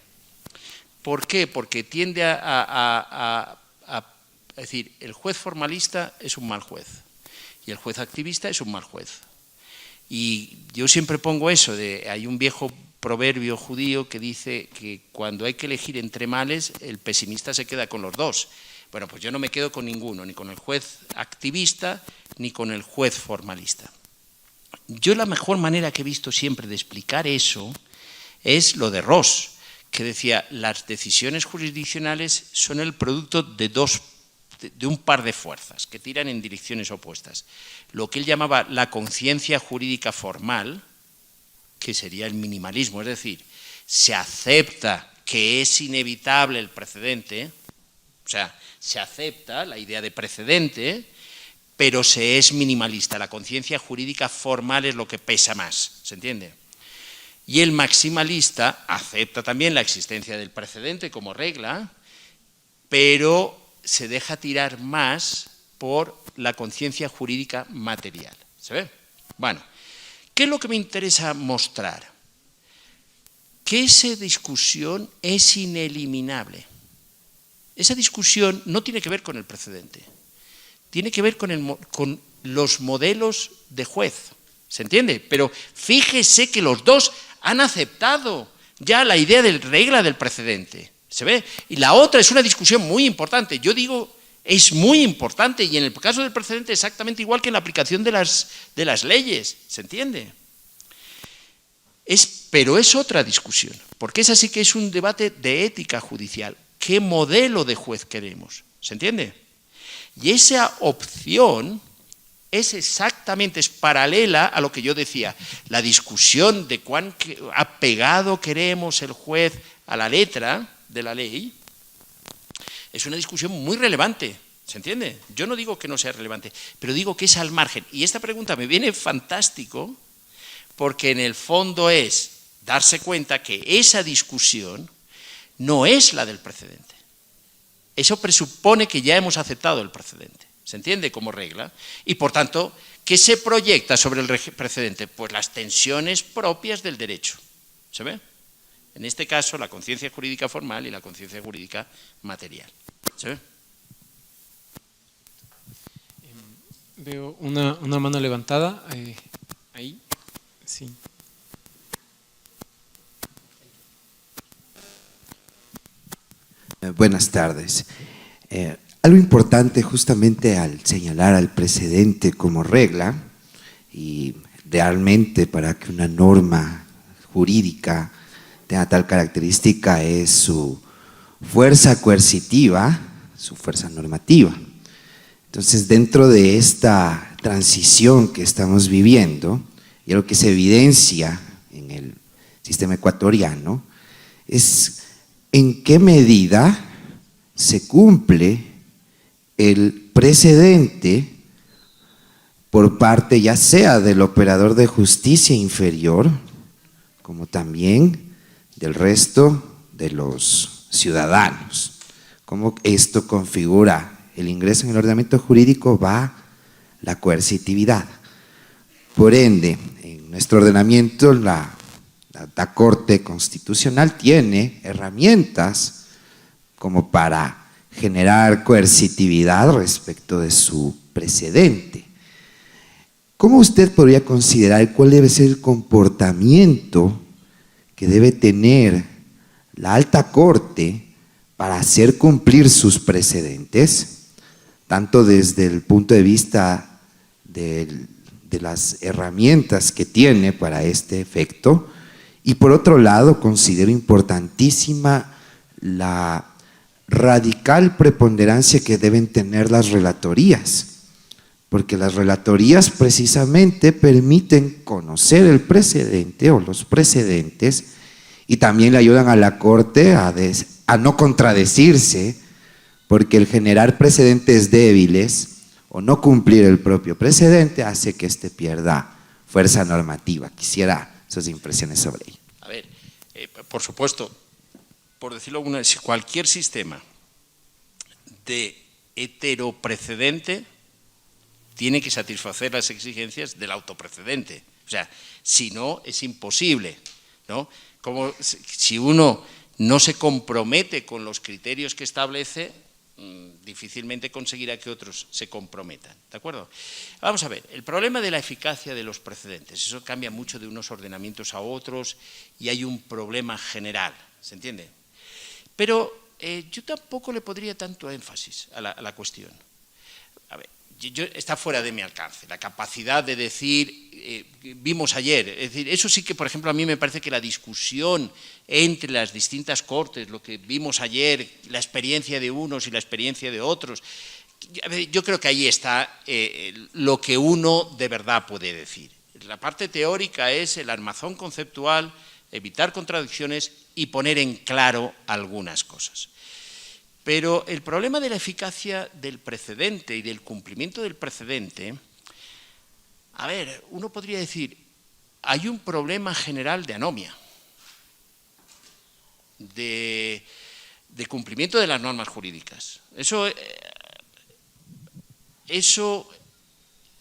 ¿Por qué? Porque tiende a decir, el juez formalista es un mal juez y el juez activista es un mal juez. Y yo siempre pongo eso, hay un viejo proverbio judío que dice que cuando hay que elegir entre males, el pesimista se queda con los dos. Bueno, pues yo no me quedo con ninguno, ni con el juez activista, ni con el juez formalista. Yo la mejor manera que he visto siempre de explicar eso es lo de Ross, que decía, las decisiones jurisdiccionales son el producto de un par de fuerzas que tiran en direcciones opuestas. Lo que él llamaba la conciencia jurídica formal, que sería el minimalismo, es decir, se acepta que es inevitable el precedente, o sea, se acepta la idea de precedente, pero se es minimalista. La conciencia jurídica formal es lo que pesa más, ¿se entiende? Y el maximalista acepta también la existencia del precedente como regla, pero se deja tirar más por la conciencia jurídica material. ¿Se ve? Bueno, ¿qué es lo que me interesa mostrar? Que esa discusión es ineliminable. Esa discusión no tiene que ver con el precedente, tiene que ver con los modelos de juez. ¿Se entiende? Pero fíjese que los dos han aceptado ya la idea de regla del precedente. ¿Se ve? Y la otra es una discusión muy importante. Yo digo, es muy importante, y en el caso del precedente exactamente igual que en la aplicación de las leyes. ¿Se entiende? Pero es otra discusión, porque esa sí que es un debate de ética judicial. ¿Qué modelo de juez queremos? ¿Se entiende? Y esa opción es paralela a lo que yo decía, la discusión de cuán apegado queremos el juez a la letra de la ley, es una discusión muy relevante, ¿se entiende? Yo no digo que no sea relevante, pero digo que es al margen. Y esta pregunta me viene fantástico, porque en el fondo es darse cuenta que esa discusión no es la del precedente. Eso presupone que ya hemos aceptado el precedente. ¿Se entiende? Como regla. Y por tanto, ¿qué se proyecta sobre el precedente? Pues las tensiones propias del derecho. ¿Se ve? En este caso, la conciencia jurídica formal y la conciencia jurídica material. ¿Se ve? Veo una mano levantada. Ahí. Sí. Buenas tardes. Algo importante justamente al señalar al precedente como regla, y realmente para que una norma jurídica tenga tal característica, es su fuerza coercitiva, su fuerza normativa. Entonces, dentro de esta transición que estamos viviendo, y lo que se evidencia en el sistema ecuatoriano, es en qué medida se cumple el precedente por parte ya sea del operador de justicia inferior, como también del resto de los ciudadanos. Cómo esto configura el ingreso en el ordenamiento jurídico, va la coercitividad. Por ende, en nuestro ordenamiento la Corte Constitucional tiene herramientas como para generar coercitividad respecto de su precedente. ¿Cómo usted podría considerar cuál debe ser el comportamiento que debe tener la Alta Corte para hacer cumplir sus precedentes, tanto desde el punto de vista de las herramientas que tiene para este efecto? Y por otro lado, considero importantísima la radical preponderancia que deben tener las relatorías, porque las relatorías precisamente permiten conocer el precedente o los precedentes, y también le ayudan a la Corte a no contradecirse, porque el generar precedentes débiles o no cumplir el propio precedente hace que éste pierda fuerza normativa. Quisiera sus impresiones sobre ello. A ver, por supuesto, por decirlo cualquier sistema de heteroprecedente tiene que satisfacer las exigencias del autoprecedente. O sea, si no, es imposible, ¿no? Como si uno no se compromete con los criterios que establece, difícilmente conseguirá que otros se comprometan, ¿de acuerdo? Vamos a ver, el problema de la eficacia de los precedentes, eso cambia mucho de unos ordenamientos a otros y hay un problema general, ¿se entiende? Pero yo tampoco le pondría tanto énfasis a la cuestión. A ver, está fuera de mi alcance, la capacidad de decir, vimos ayer, es decir, eso sí que, por ejemplo, a mí me parece que la discusión entre las distintas cortes, lo que vimos ayer, la experiencia de unos y la experiencia de otros, yo creo que ahí está lo que uno de verdad puede decir. La parte teórica es el armazón conceptual, evitar contradicciones y poner en claro algunas cosas. Pero el problema de la eficacia del precedente y del cumplimiento del precedente, a ver, uno podría decir, hay un problema general de anomia, de cumplimiento de las normas jurídicas. Eso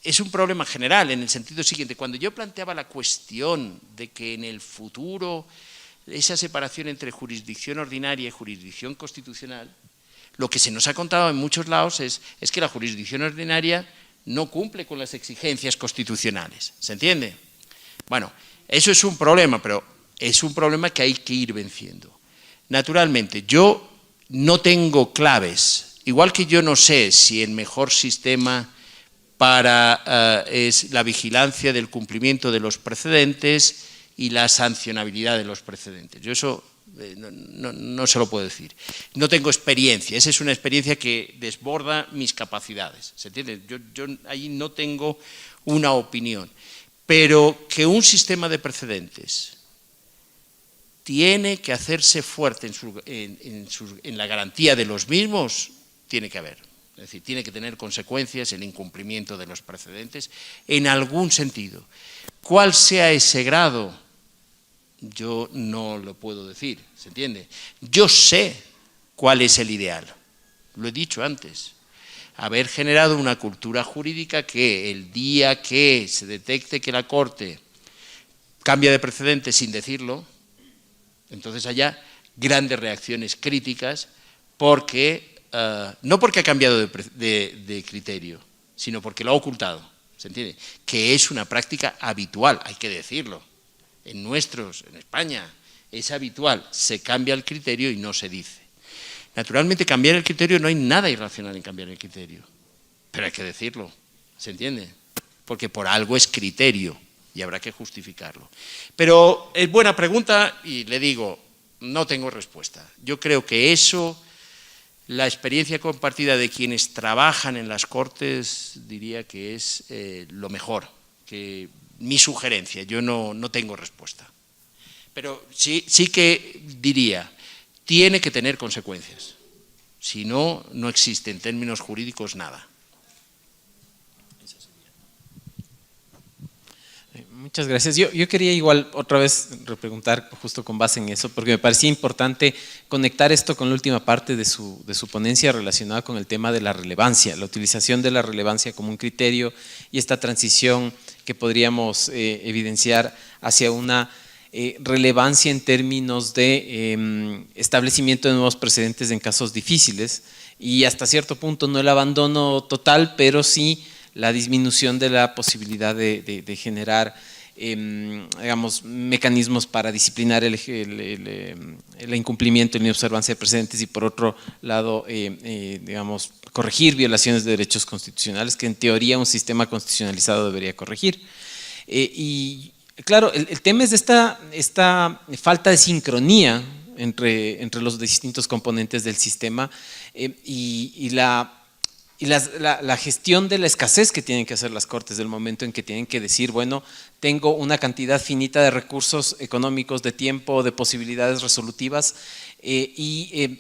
es un problema general en el sentido siguiente. Cuando yo planteaba la cuestión de que en el futuro esa separación entre jurisdicción ordinaria y jurisdicción constitucional, lo que se nos ha contado en muchos lados es que la jurisdicción ordinaria no cumple con las exigencias constitucionales. ¿Se entiende? Bueno, eso es un problema, pero es un problema que hay que ir venciendo. Naturalmente, yo no tengo claves, igual que yo no sé si el mejor sistema es la vigilancia del cumplimiento de los precedentes y la sancionabilidad de los precedentes. Yo eso no se lo puedo decir. No tengo experiencia, esa es una experiencia que desborda mis capacidades, ¿se entiende? Yo ahí no tengo una opinión, pero que un sistema de precedentes tiene que hacerse fuerte en la garantía de los mismos, tiene que haber. Es decir, tiene que tener consecuencias el incumplimiento de los precedentes en algún sentido. ¿Cuál sea ese grado? Yo no lo puedo decir, ¿se entiende? Yo sé cuál es el ideal, lo he dicho antes. Haber generado una cultura jurídica que el día que se detecte que la Corte cambia de precedente sin decirlo, entonces haya grandes reacciones críticas porque, no porque ha cambiado de criterio, sino porque lo ha ocultado, ¿se entiende? Que es una práctica habitual, hay que decirlo. En España es habitual, se cambia el criterio y no se dice. Naturalmente, cambiar el criterio, no hay nada irracional en cambiar el criterio, pero hay que decirlo, ¿se entiende? Porque por algo es criterio y habrá que justificarlo. Pero es buena pregunta y le digo, no tengo respuesta. Yo creo que eso, la experiencia compartida de quienes trabajan en las Cortes, diría que es lo mejor, que mi sugerencia, yo no tengo respuesta. Pero sí que diría, tiene que tener consecuencias. Si no, no existe en términos jurídicos nada. Muchas gracias. Yo quería igual otra vez repreguntar justo con base en eso, porque me parecía importante conectar esto con la última parte de su ponencia relacionada con el tema de la relevancia, la utilización de la relevancia como un criterio y esta transición que podríamos evidenciar hacia una relevancia en términos de establecimiento de nuevos precedentes en casos difíciles y hasta cierto punto no el abandono total, pero sí la disminución de la posibilidad de generar digamos, mecanismos para disciplinar el incumplimiento y la observancia de precedentes y por otro lado, digamos, corregir violaciones de derechos constitucionales que en teoría un sistema constitucionalizado debería corregir. Y claro, el tema es esta falta de sincronía entre los distintos componentes del sistema y la gestión de la escasez que tienen que hacer las Cortes del momento en que tienen que decir, bueno, tengo una cantidad finita de recursos económicos, de tiempo, de posibilidades resolutivas,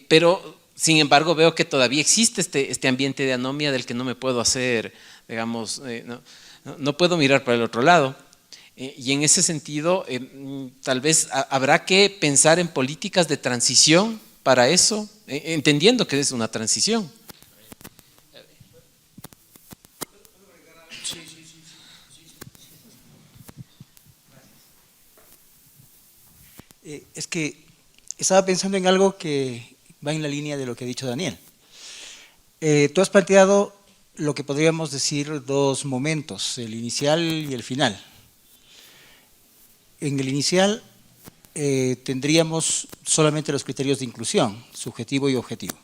pero sin embargo veo que todavía existe este ambiente de anomia del que no me puedo hacer, digamos, no puedo mirar para el otro lado. Y en ese sentido, tal vez habrá que pensar en políticas de transición para eso, entendiendo que es una transición. Es que estaba pensando en algo que va en la línea de lo que ha dicho Daniel. Tú has planteado lo que podríamos decir dos momentos, el inicial y el final. En el inicial tendríamos solamente los criterios de inclusión, subjetivo y objetivo.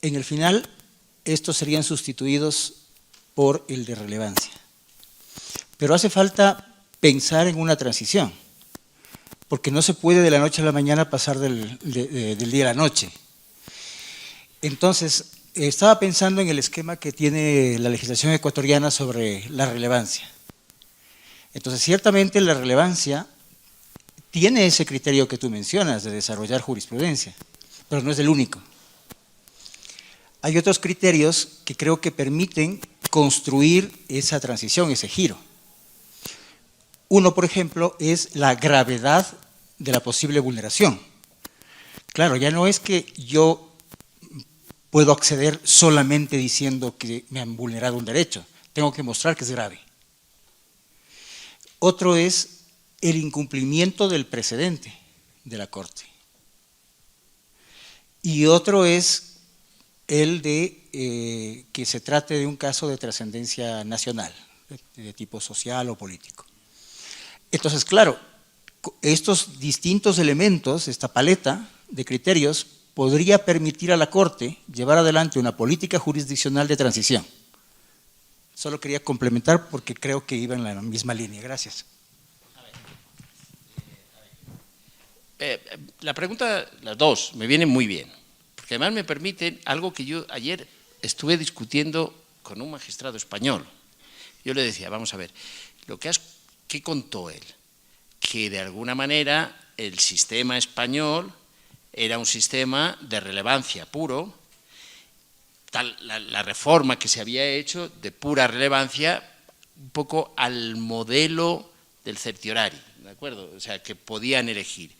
En el final, estos serían sustituidos por el de relevancia. Pero hace falta pensar en una transición, porque no se puede de la noche a la mañana pasar del día a la noche. Entonces, estaba pensando en el esquema que tiene la legislación ecuatoriana sobre la relevancia. Entonces, ciertamente la relevancia tiene ese criterio que tú mencionas de desarrollar jurisprudencia, pero no es el único. Hay otros criterios que creo que permiten construir esa transición, ese giro. Uno, por ejemplo, es la gravedad de la posible vulneración. Claro, ya no es que yo puedo acceder solamente diciendo que me han vulnerado un derecho, tengo que mostrar que es grave. Otro es el incumplimiento del precedente de la Corte. Y otro es el de que se trate de un caso de trascendencia nacional, de tipo social o político. Entonces, claro, estos distintos elementos, esta paleta de criterios, podría permitir a la Corte llevar adelante una política jurisdiccional de transición. Solo quería complementar porque creo que iba en la misma línea. Gracias. La pregunta, las dos, me vienen muy bien, porque además me permiten algo que yo ayer estuve discutiendo con un magistrado español. Yo le decía, vamos a ver, ¿qué contó él? Que de alguna manera el sistema español era un sistema de relevancia puro, la reforma que se había hecho de pura relevancia, un poco al modelo del certiorari, ¿de acuerdo? O sea, que podían elegir.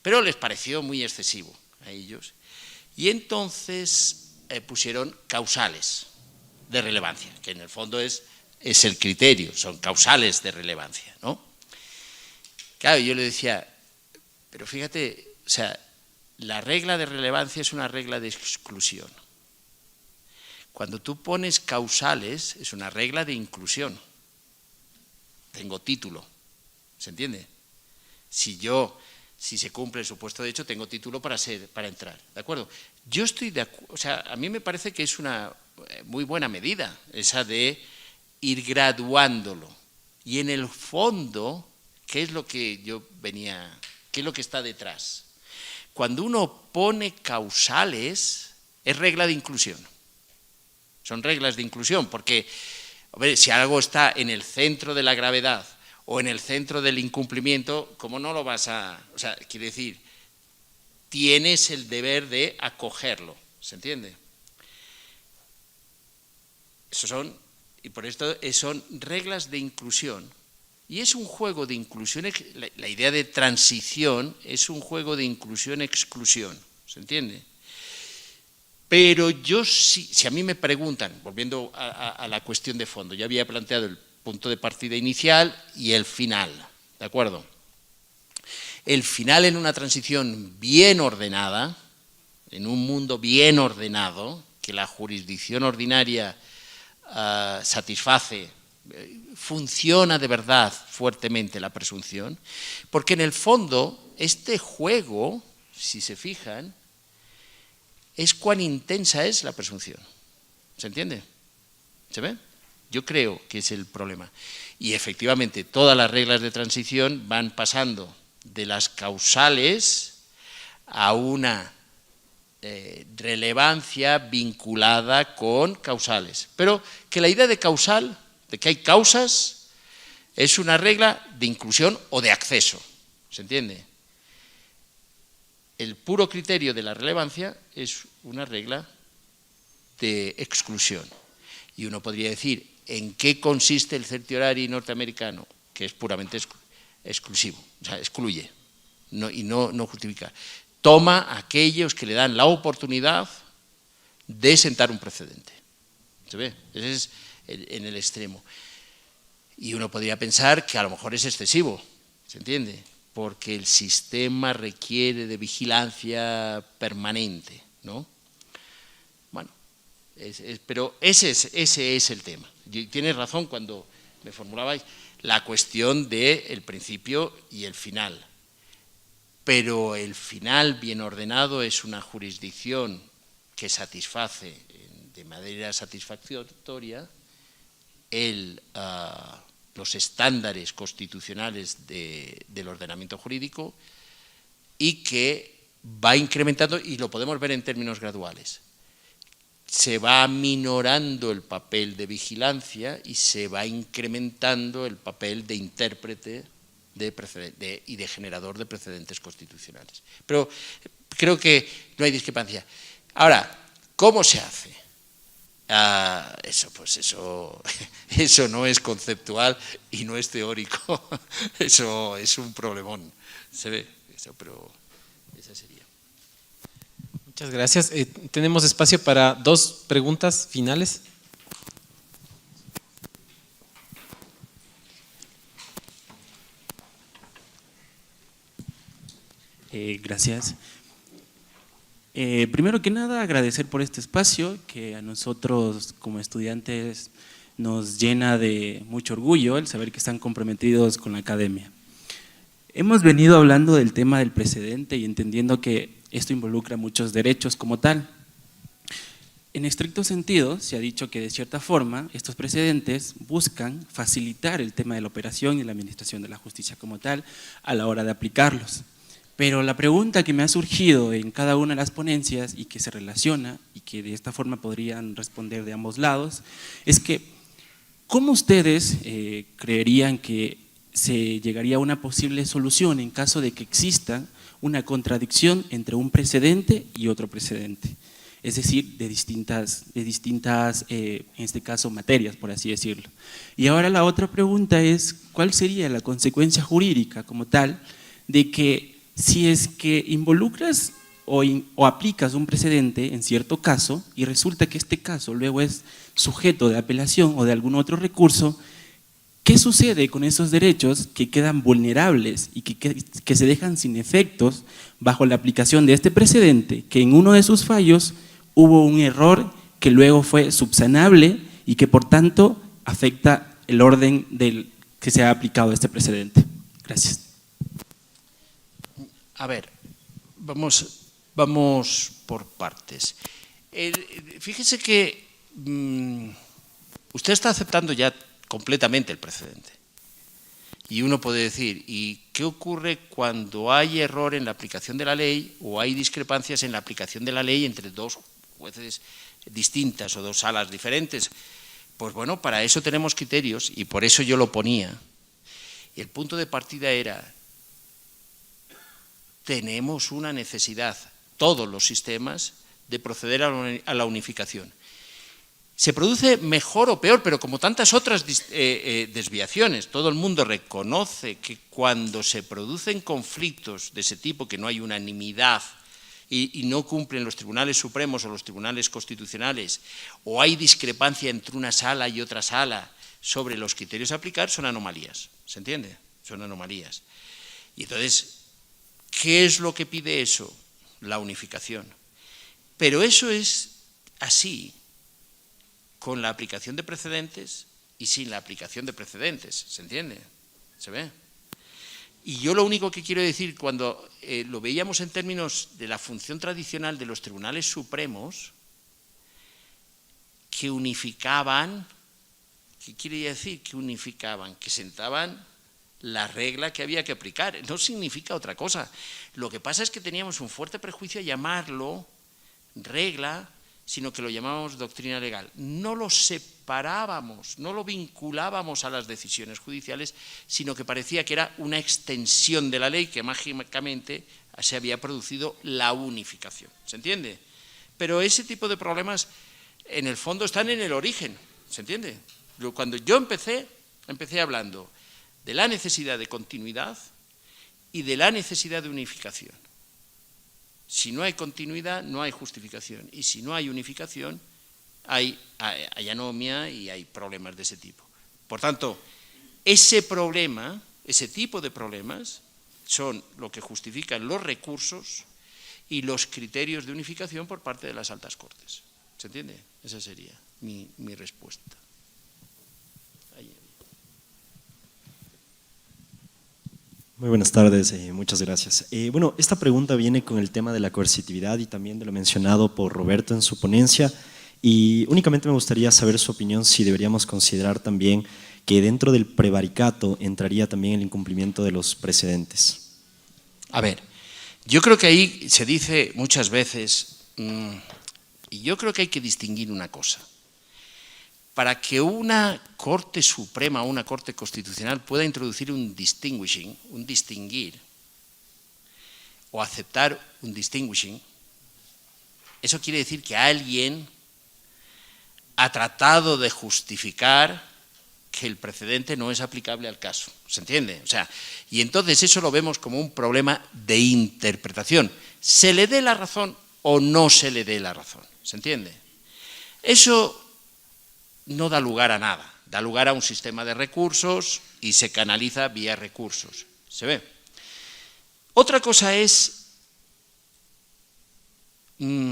Pero les pareció muy excesivo a ellos. Y entonces pusieron causales de relevancia, que en el fondo es el criterio, son causales de relevancia, ¿no? Claro, yo le decía, pero fíjate, o sea, la regla de relevancia es una regla de exclusión. Cuando tú pones causales, es una regla de inclusión. Tengo título, ¿se entiende? Si se cumple el supuesto de hecho, tengo título para entrar, ¿de acuerdo? Yo estoy de acuerdo, o sea, a mí me parece que es una muy buena medida, esa de ir graduándolo. Y en el fondo, ¿qué es lo que qué es lo que está detrás? Cuando uno pone causales, es regla de inclusión. Son reglas de inclusión, porque, a ver, si algo está en el centro de la gravedad o en el centro del incumplimiento, ¿cómo no lo vas a...? O sea, quiere decir, tienes el deber de acogerlo, ¿se entiende? Y por esto son reglas de inclusión. Y es un juego de inclusión, la idea de transición es un juego de inclusión-exclusión, ¿se entiende? Pero yo, si a mí me preguntan, volviendo a la cuestión de fondo, yo había planteado el punto de partida inicial y el final, ¿de acuerdo? El final en una transición bien ordenada, en un mundo bien ordenado, que la jurisdicción ordinaria satisface, funciona de verdad fuertemente la presunción, porque en el fondo este juego, si se fijan, es cuán intensa es la presunción. ¿Se entiende? ¿Se ve? Yo creo que es el problema. Y efectivamente todas las reglas de transición van pasando de las causales a una relevancia vinculada con causales. Pero que la idea de causal, de que hay causas, es una regla de inclusión o de acceso. ¿Se entiende? El puro criterio de la relevancia es una regla de exclusión. Y uno podría decir, ¿en qué consiste el certiorari norteamericano? Que es puramente exclusivo, o sea, excluye y no justifica. Toma a aquellos que le dan la oportunidad de sentar un precedente. ¿Se ve? Ese es en el extremo. Y uno podría pensar que a lo mejor es excesivo, ¿se entiende? Porque el sistema requiere de vigilancia permanente, ¿no? Bueno, pero ese es el tema. Y tienes razón cuando me formulabais la cuestión del principio y el final. Pero el final bien ordenado es una jurisdicción que satisface de manera satisfactoria los estándares constitucionales del ordenamiento jurídico y que va incrementando, y lo podemos ver en términos graduales. Se va aminorando el papel de vigilancia y se va incrementando el papel de intérprete y de generador de precedentes constitucionales. Pero creo que no hay discrepancia. Ahora, ¿cómo se hace? Eso no es conceptual y no es teórico. Eso es un problemón. Se ve, pero esa sería. Muchas gracias. Tenemos espacio para 2 preguntas finales. Gracias. Primero que nada, agradecer por este espacio que a nosotros como estudiantes nos llena de mucho orgullo el saber que están comprometidos con la academia. Hemos venido hablando del tema del precedente y entendiendo que esto involucra muchos derechos como tal. En estricto sentido, se ha dicho que de cierta forma estos precedentes buscan facilitar el tema de la operación y la administración de la justicia como tal a la hora de aplicarlos. Pero la pregunta que me ha surgido en cada una de las ponencias y que se relaciona y que de esta forma podrían responder de ambos lados es que ¿cómo ustedes creerían que se llegaría a una posible solución en caso de que exista una contradicción entre un precedente y otro precedente? Es decir, de distintas en este caso, materias, por así decirlo. Y ahora la otra pregunta es, ¿cuál sería la consecuencia jurídica como tal de que si es que involucras o aplicas un precedente en cierto caso y resulta que este caso luego es sujeto de apelación o de algún otro recurso, ¿qué sucede con esos derechos que quedan vulnerables y que se dejan sin efectos bajo la aplicación de este precedente, que en uno de sus fallos hubo un error que luego fue subsanable y que por tanto afecta el orden del que se ha aplicado este precedente? Gracias. A ver, vamos por partes. Fíjese que usted está aceptando ya completamente el precedente. Y uno puede decir, ¿y qué ocurre cuando hay error en la aplicación de la ley o hay discrepancias en la aplicación de la ley entre 2 jueces distintas o 2 salas diferentes? Pues bueno, para eso tenemos criterios y por eso yo lo ponía. Y el punto de partida era, tenemos una necesidad, todos los sistemas, de proceder a la unificación. Se produce mejor o peor, pero como tantas otras desviaciones, todo el mundo reconoce que cuando se producen conflictos de ese tipo, que no hay unanimidad y no cumplen los tribunales supremos o los tribunales constitucionales, o hay discrepancia entre una sala y otra sala sobre los criterios a aplicar, son anomalías, ¿se entiende? Son anomalías. Y entonces, ¿qué es lo que pide eso? La unificación. Pero eso es así, con la aplicación de precedentes y sin la aplicación de precedentes, ¿se entiende? ¿Se ve? Y yo lo único que quiero decir, cuando lo veíamos en términos de la función tradicional de los tribunales supremos, que unificaban, ¿qué quiere decir que unificaban? Que sentaban la regla que había que aplicar, no significa otra cosa. Lo que pasa es que teníamos un fuerte prejuicio a llamarlo regla, sino que lo llamábamos doctrina legal. No lo separábamos, no lo vinculábamos a las decisiones judiciales, sino que parecía que era una extensión de la ley que mágicamente se había producido la unificación. ¿Se entiende? Pero ese tipo de problemas en el fondo están en el origen. ¿Se entiende? Cuando yo empecé hablando de la necesidad de continuidad y de la necesidad de unificación. Si no hay continuidad, no hay justificación. Y si no hay unificación, hay anomia y hay problemas de ese tipo. Por tanto, ese problema, ese tipo de problemas, son lo que justifican los recursos y los criterios de unificación por parte de las altas cortes. ¿Se entiende? Esa sería mi respuesta. Muy buenas tardes, muchas gracias. Bueno, esta pregunta viene con el tema de la coercitividad y también de lo mencionado por Roberto en su ponencia Y únicamente me gustaría saber su opinión si deberíamos considerar también que dentro del prevaricato entraría también el incumplimiento de los precedentes. A ver, yo creo que ahí se dice muchas veces, y yo creo que hay que distinguir una cosa. Para que una Corte Suprema o una Corte Constitucional pueda introducir un distinguir, o aceptar un distinguishing, eso quiere decir que alguien ha tratado de justificar que el precedente no es aplicable al caso, ¿se entiende? O sea, y entonces eso lo vemos como un problema de interpretación. ¿Se le dé la razón o no se le dé la razón? ¿Se entiende? Eso no da lugar a nada, da lugar a un sistema de recursos y se canaliza vía recursos, ¿se ve? Otra cosa es el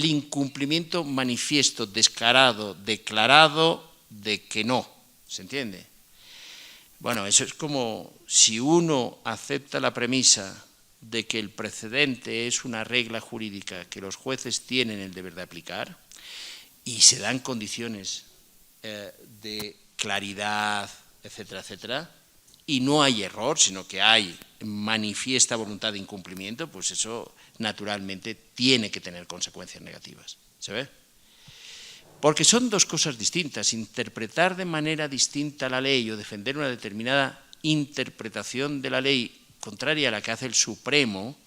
incumplimiento manifiesto, descarado, declarado de que no, ¿se entiende? Bueno, eso es como si uno acepta la premisa de que el precedente es una regla jurídica que los jueces tienen el deber de aplicar y se dan condiciones de claridad, etcétera, etcétera, y no hay error, sino que hay manifiesta voluntad de incumplimiento, pues eso naturalmente tiene que tener consecuencias negativas. ¿Se ve? Porque son dos cosas distintas. Interpretar de manera distinta la ley o defender una determinada interpretación de la ley contraria a la que hace el Supremo,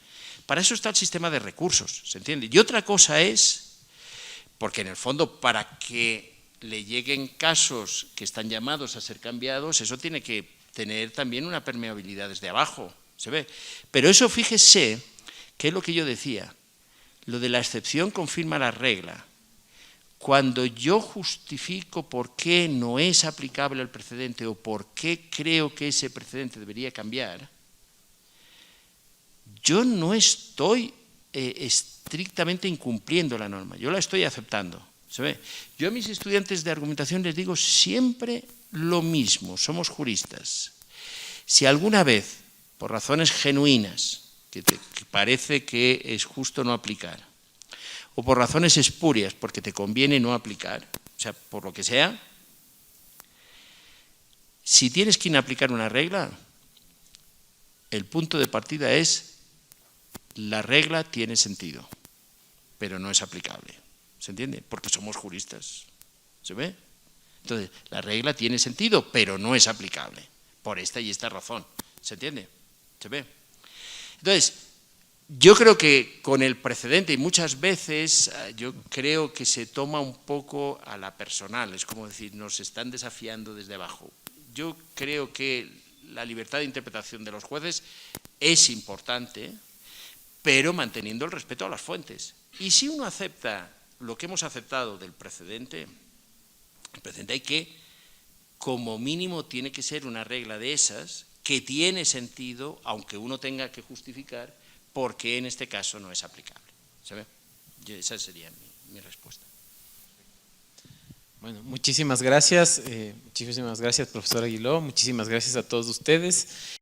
para eso está el sistema de recursos, ¿se entiende? Y otra cosa es, porque en el fondo para que le lleguen casos que están llamados a ser cambiados, eso tiene que tener también una permeabilidad desde abajo, ¿se ve? Pero eso, fíjese, que es lo que yo decía, lo de la excepción confirma la regla. Cuando yo justifico por qué no es aplicable el precedente o por qué creo que ese precedente debería cambiar, yo no estoy estrictamente incumpliendo la norma, yo la estoy aceptando. ¿Se ve? Yo a mis estudiantes de argumentación les digo siempre lo mismo, somos juristas. Si alguna vez, por razones genuinas, que parece que es justo no aplicar, o por razones espurias, porque te conviene no aplicar, o sea, por lo que sea, si tienes que inaplicar una regla, el punto de partida es la regla tiene sentido, pero no es aplicable. ¿Se entiende? Porque somos juristas. ¿Se ve? Entonces, la regla tiene sentido, pero no es aplicable, por esta y esta razón. ¿Se entiende? ¿Se ve? Entonces, yo creo que con el precedente, y muchas veces yo creo que se toma un poco a la personal, es como decir, nos están desafiando desde abajo. Yo creo que la libertad de interpretación de los jueces es importante, pero manteniendo el respeto a las fuentes. Y si uno acepta lo que hemos aceptado del precedente, el precedente hay que, como mínimo, tiene que ser una regla de esas que tiene sentido, aunque uno tenga que justificar por qué en este caso no es aplicable. ¿Se ve? Esa sería mi respuesta. Bueno, muchísimas gracias profesor Aguiló, muchísimas gracias a todos ustedes.